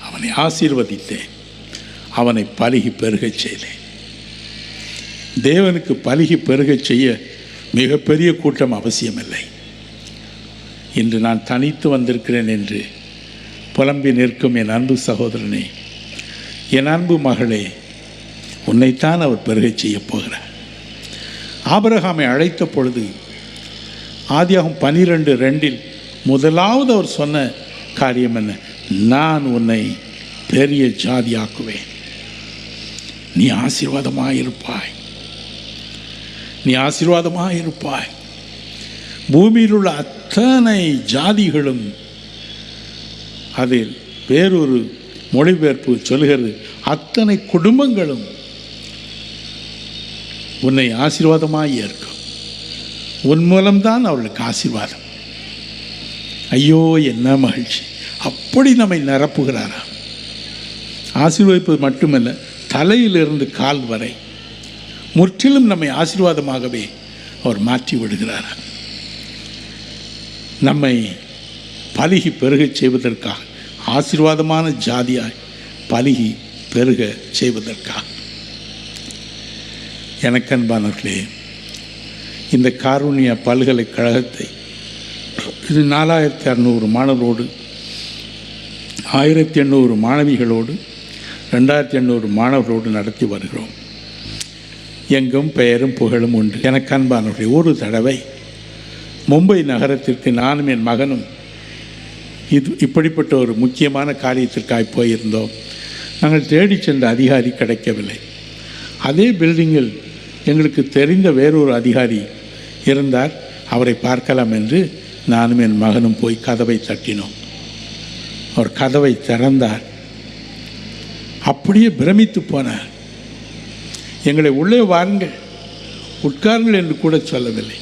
அவனை ஆசீர்வதித்தேன், அவனை பலுகி பெருகச் செய்தேன். தேவனுக்கு பலுகி பெருகச் செய்ய மிகப்பெரிய கூட்டம் அவசியமில்லை. இன்று நான் தனித்து வந்திருக்கிறேன் என்று புலம்பி நிற்கும் என் அன்பு சகோதரனே, என் அன்பு மகளே, உன்னைத்தான் அவர் பெருகச் செய்ய போகிறார். ஆபிரகாமை அழைத்த பொழுது ஆதியாகமம் 12:2 முதலாவது அவர் சொன்ன காரியம் என்ன? நான் உன்னை பெரிய ஜாதியாக்குவேன், நீ ஆசீர்வாதமாயிருப்பாய், நீ ஆசீர்வாதமாயிருப்பாய். பூமியில் உள்ள அத்தனை ஜாதிகளும், அதில் வேறொரு மொழிபெயர்ப்பு சொல்கிறது, அத்தனை குடும்பங்களும் உன்னை ஆசீர்வாதமாய் ஏற்கும். உன் மூலம்தான் அவளுக்கு ஆசீர்வாதம். ஐயோ என்ன மகிழ்ச்சி! அப்படி நம்மை நிரப்புகிறாராம். ஆசீர்வதிப்பது மட்டுமல்ல, தலையிலிருந்து கால் வரை முற்றிலும் நம்மை ஆசீர்வாதமாகவே அவர் மாற்றி விடுகிறாராம். நம்மை பலுகி பெருகச் செய்வதற்காக ஆசீர்வாதமான ஜாதியாய் பலுகி பெருக செய்வதற்காக. எனக்கு அன்பானவர்களே, இந்த காருண்யா பல்கலைக்கழகத்தை இது 4600 மாணவரோடு 1800 மாணவிகளோடு 2800 மாணவர்களோடு நடத்தி வருகிறோம். எங்கும் பெயரும் புகழும் உண்டு. எனக்கு அன்பானவர்களே, ஒரு தடவை மும்பை நகரத்திற்கு நானும் என் மகனும் இப்படிப்பட்ட ஒரு முக்கியமான காரியத்திற்காக போயிருந்தோம். நாங்கள் தேடி சென்ற அதிகாரி கிடைக்கவில்லை. அதே பில்டிங்கில் எங்களுக்கு தெரிந்த வேறொரு அதிகாரி இருந்தார். அவரை பார்க்கலாம் என்று நானும் என் மகனும் போய் கதவை தட்டினோம். அவர் கதவை திறந்தார். அப்படியே பிரமித்து போனார். எங்களை உள்ளே வாருங்கள், உட்காருங்கள் என்று கூட சொல்லவில்லை.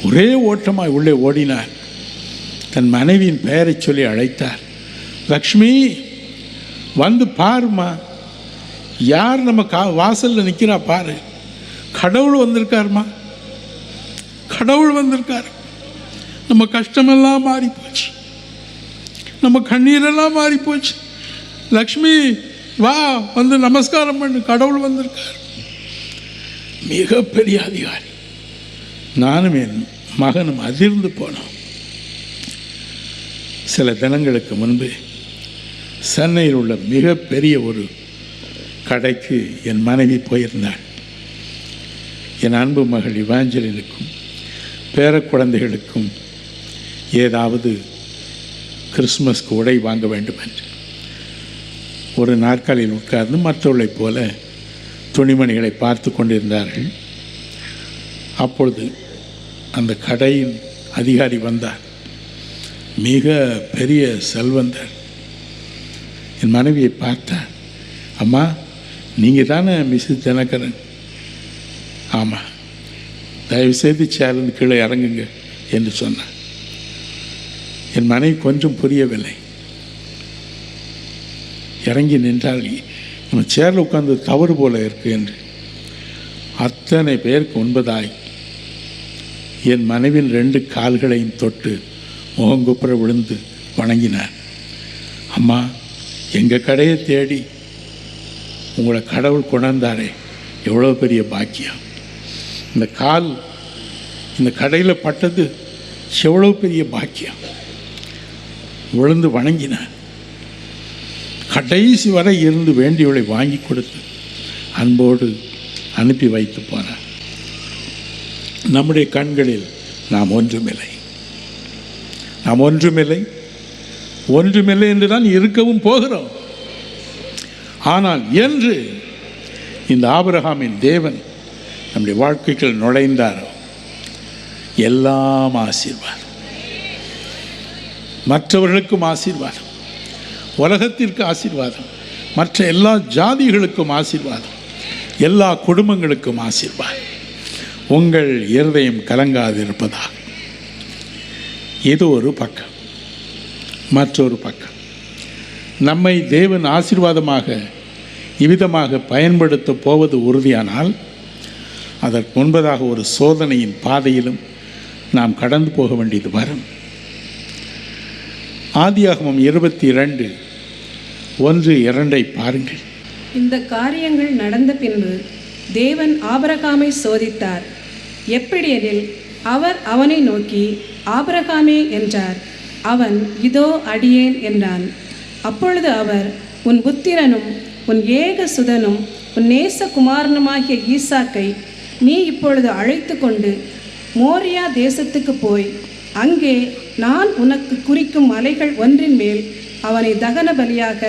ஒரே ஓட்டமாய் உள்ளே ஓடினார். தன் மனைவியின் பெயரை சொல்லி அழைத்தார். லக்ஷ்மி, வந்து பாருமா, யார் நம்ம வாசலில் நிற்கிறா பாரு, கடவுள் வந்திருக்காருமா, கடவுள் வந்திருக்கார். நம்ம கஷ்டமெல்லாம் மாறி போச்சு, நம்ம கண்ணீரெல்லாம் மாறி போச்சு. லக்ஷ்மி வா, வந்து நமஸ்காரம் பண்ணு, கடவுள் வந்திருக்கார். மிகப்பெரிய அதிகாரி. நானும் என் மகனும் அதிர்ந்து போனோம். சில தினங்களுக்கு முன்பு சென்னையில் உள்ள மிகப்பெரிய ஒரு கடைக்கு என் மனைவி போயிருந்தாள். என் அன்பு மகள் இவாஞ்சலினுக்கும் பேர குழந்தைகளுக்கும் ஏதாவது கிறிஸ்மஸ்க்கு உடை வாங்க வேண்டும் என்று ஒரு நாற்காலியில் உட்கார்ந்து மற்றவர்களைப் போல துணிமணிகளை பார்த்து கொண்டிருந்தார்கள். அப்பொழுது அந்த கடையின் அதிகாரி வந்தார். மிக பெரிய செல்வந்தர். என் மனைவியை பார்த்தார். அம்மா, நீங்கள் தானே மிஸ்ஸஸ் தினகரன்? ஆமாம். தயவுசெய்து சேர்ந்து கீழே இறங்குங்க என்று சொன்னார். என் மனைவி கொஞ்சம் புரியவில்லை. இறங்கி நின்றால் நம்ம சேரில் உட்கார்ந்து தவறு போல இருக்கு என்று. அத்தனை பேருக்கு உண்பதாய் என் மனைவியின் 2 கால்களையும் தொட்டு முகங்குப்புற விழுந்து வணங்கினார். அம்மா, எங்கள் கடையை தேடி உங்களை கடவுள் கொண்டாந்தாரே, எவ்வளோ பெரிய பாக்கியம். இந்த கடையில் பட்டது எவ்வளோ பெரிய பாக்கியம். விழுந்து வணங்கினார். கடைசி வரை இருந்து வேண்டியவளை வாங்கி கொடுத்து அன்போடு அனுப்பி வைத்து போனார். நம்முடைய கண்களில் நாம் ஒன்றுமில்லை, நாம் ஒன்றுமில்லை, ஒன்றுமில்லை என்று தான் இருக்கவும் போகிறோம். ஆனால் என்று இந்த ஆபிரகாமின் தேவன் நம்முடைய வாழ்க்கைகள் நுழைந்தாரோ எல்லாம் ஆசீர்வாதம். மற்றவர்களுக்கும் ஆசீர்வாதம், உலகத்திற்கு ஆசீர்வாதம், மற்ற எல்லா ஜாதிகளுக்கும் ஆசீர்வாதம், எல்லா குடும்பங்களுக்கும் ஆசீர்வாதம். உங்கள் இருதயம் கலங்காதிருப்பதாக. இது ஒரு பக்கம். மற்றொரு பக்கம், நம்மை தேவன் ஆசீர்வாதமாக இவ்விதமாக பயன்படுத்த போவது உறுதியானால் அதற்கு முன்பதாக ஒரு சோதனையின் பாதையிலும் நாம் கடந்து போக வேண்டியது வரும். ஆதியாகமம் 22:1-2 பாருங்கள். இந்த காரியங்கள் நடந்த பின்பு தேவன் ஆபிரகாமை சோதித்தார். எப்படியெனில் அவர் அவனை நோக்கி, ஆபிரகாமே என்றார். அவன், இதோ அடியேன் என்றான். அப்பொழுது அவர், உன் புத்திரனும் உன் ஏக சுதனும் உன் நேசகுமாரனுமாகிய ஈசாக்கை நீ இப்பொழுது அழைத்து கொண்டு மோரியா தேசத்துக்கு போய் அங்கே நான் உனக்கு குறிக்கும் மலைகள் ஒன்றின் மேல் அவனை தகன பலியாக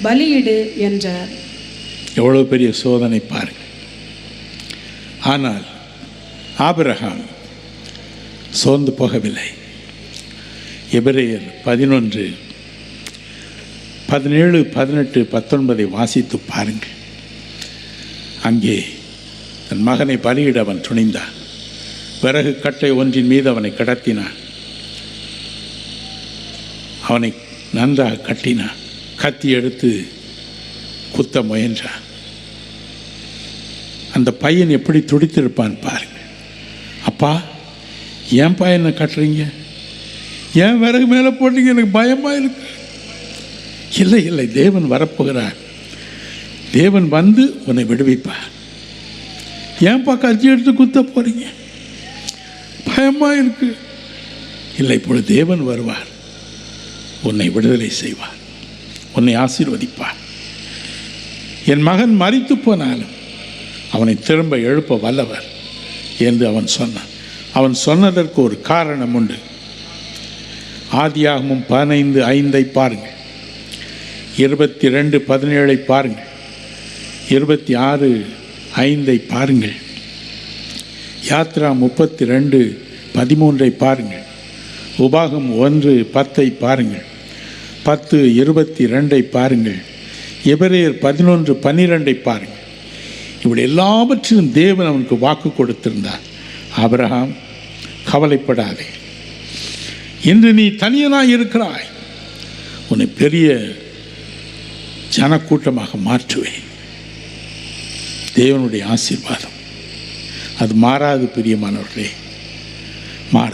பலியிடு என்றார். எவ்வளோ பெரிய சோதனை பாருங்கள். ஆனால் ஆபிரகாம் சோர்ந்து போகவில்லை. எபிரேயர் 11:17-18-19 வாசித்து பாருங்கள். அங்கே தன் மகனை பலியிட அவன் துணிந்தான். விறகு கட்டை ஒன்றின் மீது அவனை கடத்தினான். அவனை நன்றாக கட்டினான். கத்தி எடுத்து குத்த முயன்றான். அந்த பையன் எப்படி துடித்திருப்பான் பாருங்க. அப்பா, ஏன் பையனை கட்டுறீங்க? ஏன் விறகு மேலே போட்டீங்க? எனக்கு பயமாக இருக்கு. இல்லை இல்லை, தேவன் வரப்போகிறார். தேவன் வந்து உன்னை விடுவிப்பார். ஏன்பா கட்சி எடுத்து குத்த போறீங்க? பயமா இருக்கு. இல்லை, இப்பொழுது தேவன் வருவார், உன்னை விடுதலை செய்வார், உன்னை ஆசீர்வதிப்பார். என் மகன் மரித்து போனாலும் அவனை திரும்ப எழுப்ப வல்லவர் என்று அவன் சொன்னான். அவன் சொன்னதற்கு ஒரு காரணம் உண்டு. ஆதியாகமம் 15:5 பாருங்கள், 22:17 பாருங்கள், 26:5 பாருங்கள், யாத்ரா 32:13 பாருங்கள், உபாகம் 1:10 பாருங்கள், 10:22 பாருங்கள், எபிரேயர் 11:12 பாருங்கள். இப்படி எல்லாவற்றிலும் தேவன் அவனுக்கு வாக்கு கொடுத்திருந்தார். ஆபிரகாம், கவலைப்படாதே, இன்று நீ தனியனாய் இருக்கிறாய், உன்னை பெரிய ஜனக்கூட்டமாக மாற்றுவேன். தேவனுடைய ஆசீர்வாதம் அது மாறாது பிரியமானவர்களே, மாற.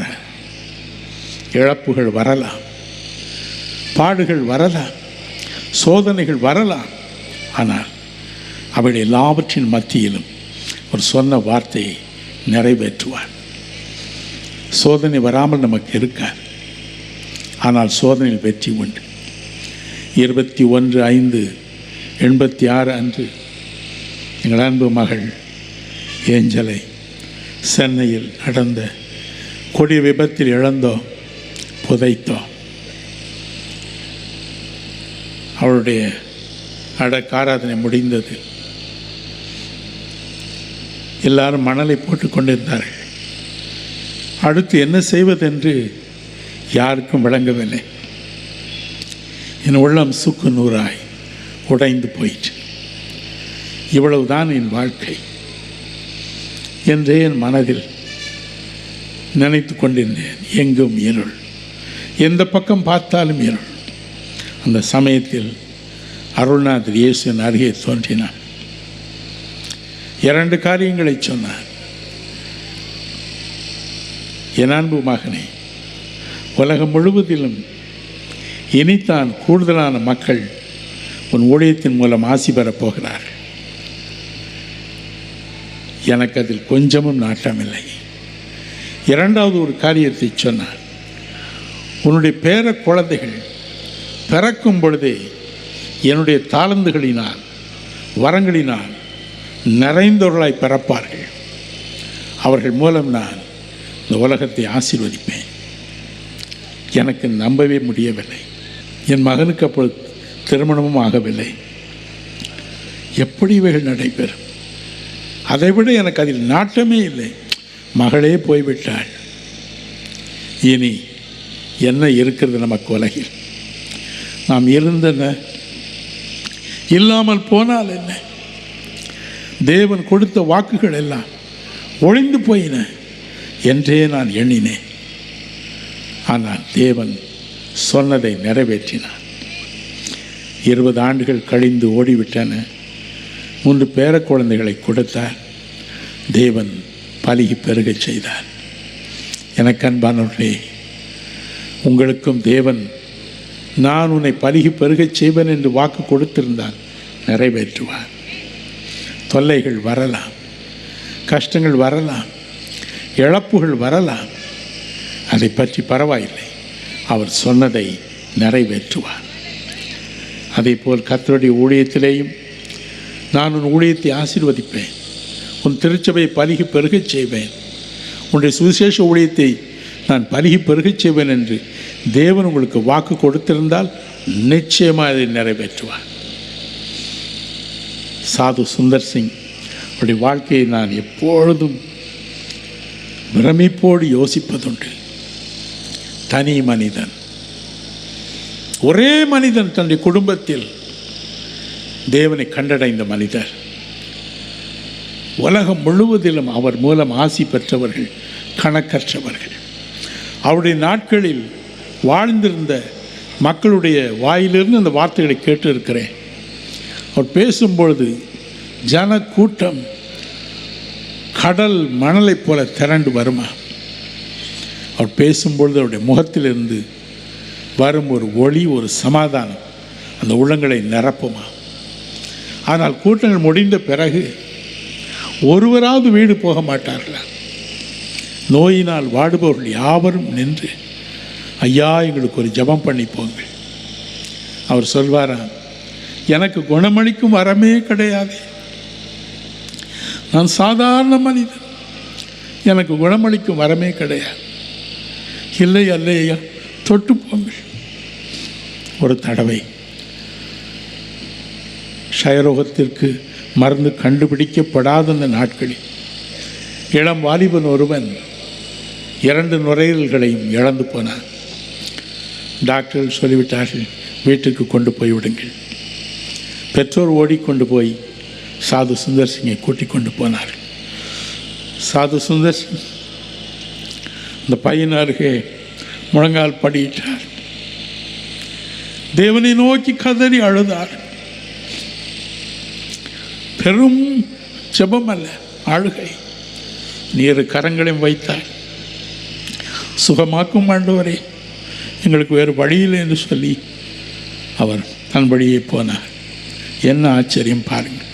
இழப்புகள் வரலாம், பாடுகள் வரலாம், சோதனைகள் வரலாம். ஆனால் அவள் எல்லாவற்றின் மத்தியிலும் ஒரு சொன்ன வார்த்தையை நிறைவேற்றுவார். சோதனை வராமல் நமக்கு இருக்காது, ஆனால் சோதனையில் வெற்றி உண்டு. 21/5/86 அன்று எங்கள் அன்பு மகள் ஏஞ்சலை சென்னையில் நடந்த கொடிய விபத்தில் இழந்தோம், புதைத்தோம். அவளுடைய அடக்காராதனை முடிந்தது. எல்லாரும் மணலை போட்டு கொண்டிருந்தார்கள். அடுத்து என்ன செய்வதென்று யாருக்கும் விளங்கவில்லை. என் உள்ளம் சுக்கு நூறாய் உடைந்து போயிற்று. இவ்வளவுதான் என் வாழ்க்கை என்றே என் மனதில் நினைத்து கொண்டிருந்தேன். எங்கும் இருள், எந்த பக்கம் பார்த்தாலும் இருள். அந்த சமயத்தில் அருள்நாதர் இயேசுவின் அருகே தோன்றினார். 2 காரியங்களை சொன்னார். என் அன்பு மகனே, உலகம் முழுவதிலும் இனித்தான் கூடுதலான மக்கள் உன் ஊழியத்தின் மூலம் ஆசி பெறப் போகிறார்கள். எனக்கு அதில் கொஞ்சமும் நாட்டமில்லை. 2வது ஒரு காரியத்தை சொன்னார். உன்னுடைய பேர குழந்தைகள் பிறக்கும் பொழுதே என்னுடைய தாளந்துகளினால், வரங்களினால் நிறைந்தவர்களாய் பிறப்பார்கள். அவர்கள் மூலம் நான் இந்த உலகத்தை ஆசீர்வதிப்பேன். எனக்கு நம்பவே முடியவில்லை. என் மகனுக்கு அப்பொழுது திருமணமும் ஆகவில்லை. எப்படி இவைகள் நடைபெறும்? அதைவிட எனக்கு அதில் நாட்டமே இல்லை. மகளே போய்விட்டாள். இனி என்ன இருக்கிறது நமக்கு உலகில்? நாம் இருந்தன, இல்லாமல் போனால் என்ன? தேவன் கொடுத்த வாக்குகள் எல்லாம் ஒழிந்து போயின என்றே நான் எண்ணினேன். ஆனால் தேவன் சொன்னதை நிறைவேற்றினார். 20 ஆண்டுகள் கழிந்து ஓடிவிட்டன. 3 பேர குழந்தைகளை கொடுத்தார். தேவன் பலுகி பெருகச் செய்தார். எனக்கு அன்பானவர்களே, உங்களுக்கும் தேவன் நான் உன்னை பலுகி பெருகச் செய்வேன் என்று வாக்கு கொடுத்திருந்தால் நிறைவேற்றுவார். தொல்லைகள் வரலாம், கஷ்டங்கள் வரலாம், இழப்புகள் வரலாம். அதை பற்றி பரவாயில்லை. அவர் சொன்னதை நிறைவேற்றுவார். அதே போல் கர்த்தருடைய ஊழியத்திலேயும் நான் உன் ஊழியத்தை ஆசீர்வதிப்பேன், உன் திருச்சபையை பலுகி பெருகச் செய்வேன், உன்னுடைய சுவிசேஷ ஊழியத்தை நான் பலுகி பெருகச் செய்வேன் என்று தேவன் உங்களுக்கு வாக்கு கொடுத்திருந்தால் நிச்சயமாக அதை நிறைவேற்றுவார். சாது சுந்தர் சிங் அவருடைய வாழ்க்கையை நான் எப்பொழுதும் பிரமிப்போடு யோசிப்பதுண்டு. தனி மனிதன், ஒரே மனிதன், தன்னுடைய குடும்பத்தில் தேவனை கண்டடைந்த மனிதர். உலகம் முழுவதிலும் அவர் மூலம் ஆசி பெற்றவர்கள் கணக்கற்றவர்கள். அவருடைய நாட்களில் வாழ்ந்திருந்த மக்களுடைய வாயிலிருந்து அந்த வார்த்தைகளை கேட்டு இருக்கிறேன். அவர் பேசும்பொழுது ஜன கூட்டம் கடல் மணலை போல திரண்டு வருமா. அவர் பேசும்பொழுது அவருடைய முகத்திலிருந்து வரும் ஒரு ஒளி, ஒரு சமாதானம் அந்த உள்ளங்களை நிரப்புமா. ஆனால் கூட்டங்கள் முடிந்த பிறகு ஒருவராவது வீடு போக மாட்டார்களா? நோயினால் வாடுபவர்கள் யாவரும் நின்று, ஐயா எங்களுக்கு ஒரு ஜெபம் பண்ணி போங்கள். அவர் சொல்வாராம், எனக்கு குணமளிக்கும் வரமே கிடையாது, நான் சாதாரண மனிதன், எனக்கு குணமளிக்கும் வரமே கிடையாது. இல்லை அல்லையா, தொட்டு போங்கள். ஒரு தடவை க்ஷயரோகத்திற்கு மருந்து கண்டுபிடிக்கப்படாத அந்த நாட்களில் இளம் வாலிபன் ஒருவன் 2 நுரையீரல்களையும் இழந்து போனான். டாக்டர்கள் சொல்லிவிட்டார்கள், வீட்டுக்கு கொண்டு போய் விடுங்கள். பெற்றோர் ஓடிக்கொண்டு போய் சாது சுந்தர் சிங்கை கூட்டிக் கொண்டு போனார். சாது சுந்தர் சிங் அந்த பையன் அருகே முழங்கால் படியிட்டார். தேவனை நோக்கி கதறி அழுதார். பெரும் ஜெபம் அல்ல, அழுகை. நீர் கரங்களையும் வைத்தார். சுகமாக்கும் ஆண்டவரே, எங்களுக்கு வேறு வழியில்லை என்று சொல்லி அவர் தன் வழியே போனார். என்ன ஆச்சரியம் பாருங்கள்.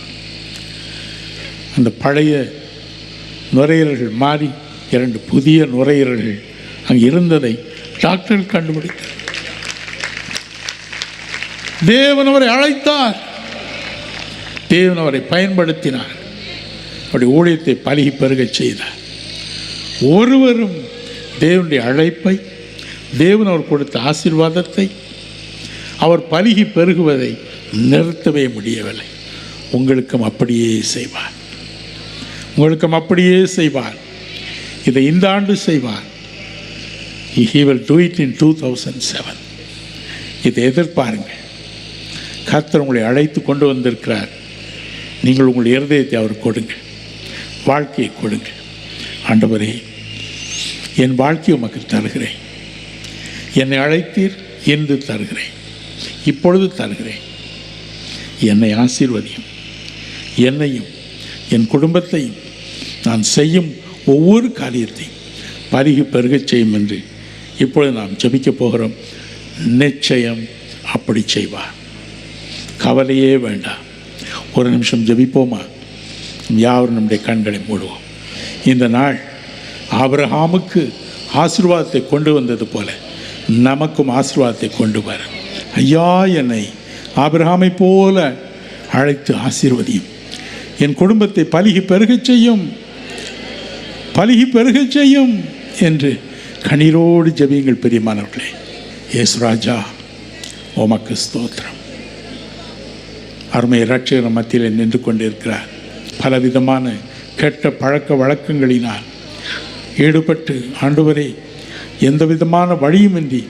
அந்த பழைய நுரையீரல்கள் மாறி 2 புதிய நுரையீரல்கள் அங்கே இருந்ததை டாக்டர்கள் கண்டுபிடித்தார். தேவன் அவரை அழைத்தார், தேவன் அவரை பயன்படுத்தினார், அவருடைய ஊழியத்தை பலுகி பெருகச் செய்தார். ஒருவரும் தேவனுடைய அழைப்பை, தேவன் அவர் கொடுத்த ஆசீர்வாதத்தை, அவர் பலுகி பெருகுவதை நிறுத்தவே முடியவில்லை. உங்களுக்கும் அப்படியே செய்வார், உங்களுக்கும் அப்படியே செய்வார். இதை இந்த ஆண்டு செய்வார். He will do it in 2007. இதை எதிர்பாருங்கள். கர்த்தர் உங்களை அழைத்து கொண்டு வந்திருக்கிறார். நீங்கள் உங்கள் இருதயத்தை அவர் கொடுங்கள், வாழ்க்கையை கொடுங்கள். ஆண்டவரே, என் வாழ்க்கையை உமக்கு தருகிறேன். என்னை அழைத்தீர், என்று தருகிறேன், இப்பொழுது தருகிறேன். என்னை ஆசீர்வதியும், என்னையும் என் குடும்பத்தையும் நான் செய்யும் ஒவ்வொரு காரியத்தையும் பருகி பெருகச் செய்யும் என்று இப்பொழுது நாம் ஜெபிக்கப் போகிறோம். நிச்சயம் அப்படி செய்வார். கவலையே வேண்டாம். ஒரு நிமிஷம் ஜெபிப்போமா? யாவரும் நம்முடைய கண்களை மூடுவோம். இந்த நாள் ஆபிரகாமுக்கு ஆசீர்வாதத்தை கொண்டு வந்தது போல நமக்கும் ஆசீர்வாதத்தை கொண்டு வர, ஐயா என்னை ஆபிரகாமை போல அழைத்து ஆசீர்வதியும், என் குடும்பத்தை பலுகி பெருகச் செய்யும், பலுகி பெருகச் செய்யும் என்று கண்ணீரோடு ஜெபியுங்கள் பிரியமானவர்களே. இயேசுராஜா, உமக்கு ஸ்தோத்திரம். அருமை இரட்சகர் மத்தியில் நின்று கொண்டிருக்கிறார். பலவிதமான கெட்ட பழக்க வழக்கங்களினால் ஈடுபட்டு ஆண்டவரே எந்த விதமான வழியுமின்றி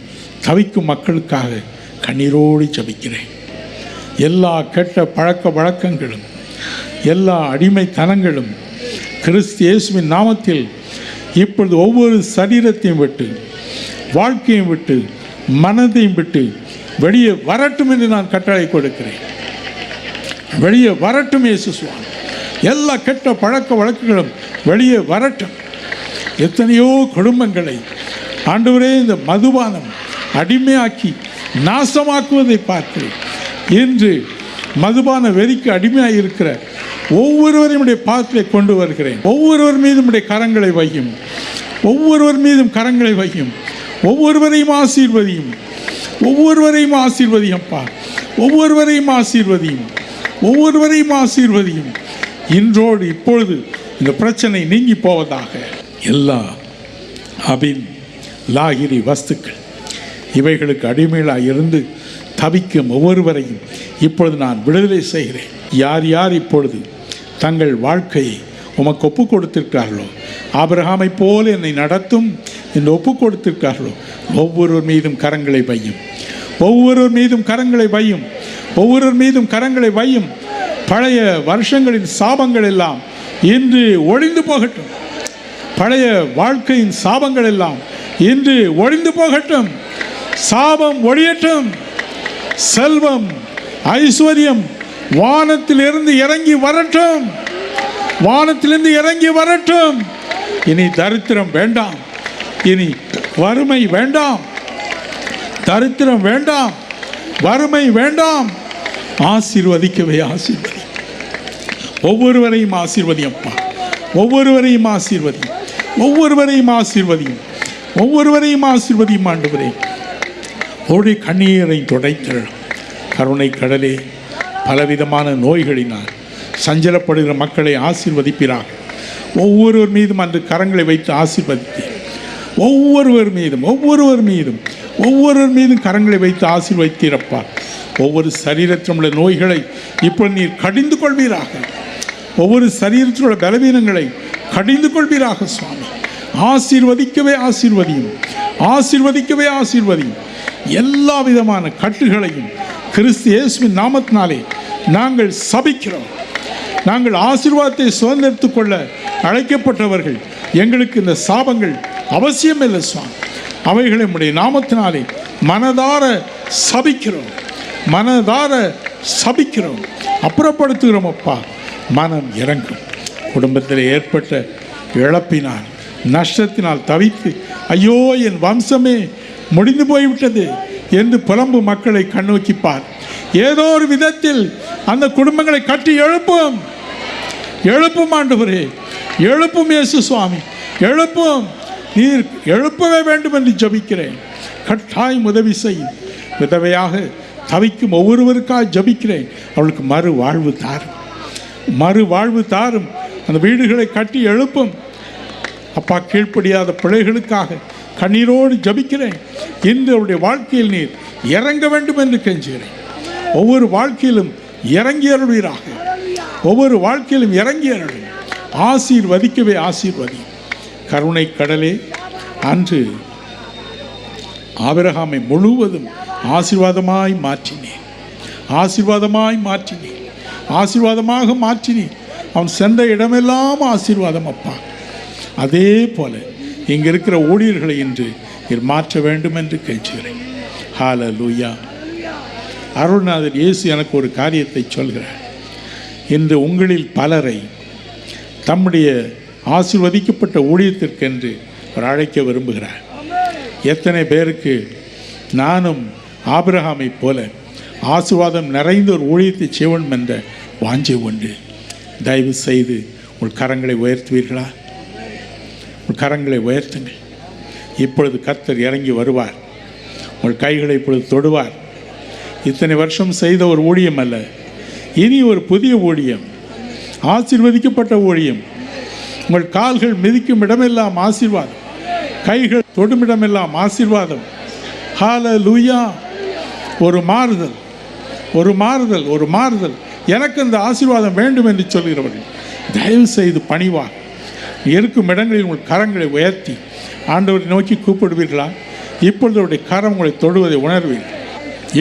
தவிக்கும் மக்களுக்காக கண்ணீரோடு ஜெபிக்கிறேன். எல்லா கெட்ட பழக்க வழக்கங்களும், எல்லா அடிமைத்தனங்களும் கிறிஸ்து இயேசுவின் நாமத்தில் இப்பொழுது ஒவ்வொரு சரீரத்தையும் விட்டு, வாழ்க்கையும் விட்டு, மனதையும் விட்டு வெளியே வரட்டும் என்று நான் கட்டளை கொடுக்கிறேன். வெளியே வரட்டும் இயேசு சுவாமி. எல்லா கெட்ட பழக்க வழக்குகளும் வெளியே வரட்டும். எத்தனையோ குடும்பங்களை ஆண்டவரே இந்த மதுபானம் அடிமையாக்கி நாசமாக்குவதை பார்க்கிறேன். இன்று மதுபான வெறிக்கு அடிமையாக இருக்கிற ஒவ்வொருவரையும் பாதத்திலே கொண்டு வருகிறேன். ஒவ்வொருவர் மீதும் கரங்களை வையும், ஒவ்வொருவர் மீதும் கரங்களை வையும். ஒவ்வொருவரையும் ஆசீர்வதியும், ஒவ்வொருவரையும் ஆசீர்வதியப்பா, ஒவ்வொருவரையும் ஆசீர்வதியும், ஒவ்வொருவரையும் ஆசீர்வதியும். இன்றோடு இப்பொழுது இந்த பிரச்சனை நீங்கி போவதாக. எல்லா அபின் லாகிரி வஸ்துக்கள் இவைகளுக்கு அடிமைகளாக இருந்து தவிக்கும் ஒவ்வொருவரையும் இப்பொழுது நான் விடுதலை செய்கிறேன். யார் யார் இப்பொழுது தங்கள் வாழ்க்கையை உமக்கு ஒப்பு கொடுத்திருக்கிறார்களோ, ஆபிரகாமை போல என்னை நடத்தும் என்று ஒப்பு கொடுத்திருக்கிறார்களோ, ஒவ்வொருவர் மீதும் கரங்களை வையும், ஒவ்வொருவர் மீதும் கரங்களை வையும், ஒவ்வொருவர் மீதும் கரங்களை வையும். பழைய வருஷங்களின் சாபங்கள் எல்லாம் இன்று ஒழிந்து போகட்டும். பழைய வாழ்க்கையின் சாபங்கள் எல்லாம் இன்று ஒழிந்து போகட்டும். சாபம் ஒழியட்டும். செல்வம், ஐஸ்வர்யம் வானத்திலிருந்து இறங்கி வரட்டும், வானத்திலிருந்து இறங்கி வரட்டும். இனி தரித்திரம் வேண்டாம், இனி வறுமை வேண்டாம், தரித்திரம் வேண்டாம், வறுமை வேண்டாம். ஆசீர்வதிக்கவே ஆசீர்வதி. ஒவ்வொருவரையும் ஆசீர்வதியும் அப்பா. ஒவ்வொருவரையும் ஆசீர்வதியும், ஒவ்வொருவரையும் ஆசீர்வதியும், ஒவ்வொருவரையும் ஆசீர்வதியும் ஆண்டவரே. உடைய கண்ணீரை துடைத்தரும் கருணை கடலே. பலவிதமான நோய்களினால் சஞ்சலப்படுகிற மக்களை ஆசீர்வதிப்பீராக. ஒவ்வொருவர் மீதும் அன்று கரங்களை வைத்து ஆசீர்வதித்தீர். ஒவ்வொருவர் மீதும் கரங்களை வைத்து ஆசீர்வதித்தீரப்பா. ஒவ்வொரு சரீரத்தில் உள்ள நோய்களை இப்பொழுது நீர் கடிந்து கொள்வீராக. ஒவ்வொரு சரீரத்தில் உள்ள பலவீனங்களை கடிந்து கொள்வீராக சுவாமி. ஆசீர்வதிக்கவே ஆசீர்வதியும், ஆசீர்வதிக்கவே ஆசீர்வதியும். எல்லா விதமான கட்டுகளையும் கிறிஸ்து இயேசுவின் நாமத்தினாலே நாங்கள் சபிக்கிறோம். நாங்கள் ஆசீர்வாதத்தை சுதந்திரத்துக் கொள்ள அழைக்கப்பட்டவர்கள். எங்களுக்கு இந்த சாபங்கள் அவசியமில்லை சுவாமி. அவைகளை உடைய நாமத்தினாலே மனதார சபிக்கிறோம், மனதார சபிக்கிறோம், அப்புறப்படுத்துகிறோம் அப்பா. மனம் இறங்கும். குடும்பத்தில் ஏற்பட்ட இழப்பினால் நஷ்டத்தினால் தவித்து ஐயோ என் வம்சமே முடிந்து போய்விட்டது என்று புலம்பு மக்களை கண்ணோக்கிப்பார். ஏதோ ஒரு விதத்தில் அந்த குடும்பங்களை கட்டி எழுப்பும், எழுப்பும் ஆண்டவரே, எழுப்பும் இயேசு சுவாமி, எழுப்பும். நீர் எழுப்பவே வேண்டும் என்று ஜபிக்கிறேன். கட்டாயம் உதவி செய்யும். விதவையாக தவிக்கும் ஒவ்வொருவருக்காக ஜபிக்கிறேன். அவளுக்கு மறு வாழ்வு தாரும், மறு வாழ்வு தாரும். அந்த வீடுகளை கட்டி எழுப்பும் அப்பா. கீழ்ப்படியாத பிள்ளைகளுக்காக கண்ணீரோடு ஜபிக்கிறேன். இன்று அவருடைய வாழ்க்கையில் நீர் இறங்க வேண்டும் என்று கெஞ்சுகிறேன். ஒவ்வொரு வாழ்க்கையிலும் இறங்கி அருள்வீராக, ஒவ்வொரு வாழ்க்கையிலும் இறங்கி அருள். ஆசீர்வதிக்கவே ஆசீர்வதி. கருணை கடலே, அன்று ஆபிரகாமை முழுவதும் ஆசீர்வாதமாய் மாற்றினேன், ஆசீர்வாதமாய் மாற்றினேன், ஆசீர்வாதமாக மாற்றினேன். அவன் சென்ற இடமெல்லாம் ஆசீர்வாதம் அப்பா. அதே போல இங்கே இருக்கிற ஊழியர்களை இன்று நீர் மாற்ற வேண்டும் என்று கேட்கிறேன். ஹல்லேலூயா. அருள்நாதர் இயேசு எனக்கு ஒரு காரியத்தை சொல்கிறார். இன்று உங்களில் பலரை தம்முடைய ஆசீர்வதிக்கப்பட்ட ஊழியத்திற்கென்று அவர் அழைக்க விரும்புகிறார். எத்தனை பேருக்கு நானும் ஆபிரகாமை போல ஆசீர்வாதம் நிறைந்த ஒரு ஊழியத்தை செய்வோம் என்ற வாஞ்சை உண்டு. தயவு செய்து உங்கள் கரங்களை உயர்த்துவீர்களா? உங்கள் கரங்களை உயர்த்துங்கள். இப்பொழுது கர்த்தர் இறங்கி வருவார். உங்கள் கைகளை இப்பொழுது தொடுவார். இத்தனை வருஷம் செய்த ஒரு ஊழியம் அல்ல, இனி ஒரு புதிய ஊழியம், ஆசீர்வதிக்கப்பட்ட ஊழியம். உங்கள் கால்கள் மிதிக்கும் இடமெல்லாம் ஆசீர்வாதம், கைகள் தொடும் இடமெல்லாம் ஆசீர்வாதம். ஹல்லேலூயா. ஒரு மாறுதல், ஒரு மாறுதல், ஒரு மாறுதல். எனக்கு அந்த ஆசீர்வாதம் வேண்டும் என்று சொல்கிறவர்கள் தயவு செய்து பணிவார். இருக்கும் இடங்களில் உங்கள் கரங்களை உயர்த்தி ஆண்டவரை நோக்கி கூப்பிடுவீர்களா? இப்பொழுது அவருடைய கரம் உங்களை தொடுவதை உணர்வீர்கள்.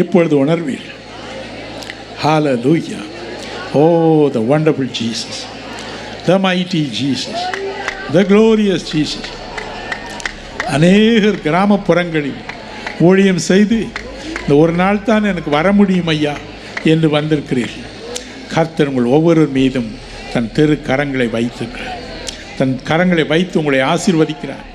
இப்பொழுது உணர்வீர்கள். ஹல்லேலூயா. Oh, the wonderful Jesus, the mighty Jesus, the glorious Jesus. அநேகர் கிராமப்புறங்களில் ஊழியம் செய்து இந்த ஒரு நாள் தான் எனக்கு வர முடியும் ஐயா என்று வந்திருக்கிறீர்கள். கர்த்தர் உங்கள் ஒவ்வொரு மீதும் தன் திரு கரங்களை வைத்திருக்கிறார். தன் கரங்களை வைத்து உங்களை ஆசீர்வதிக்கிறார்.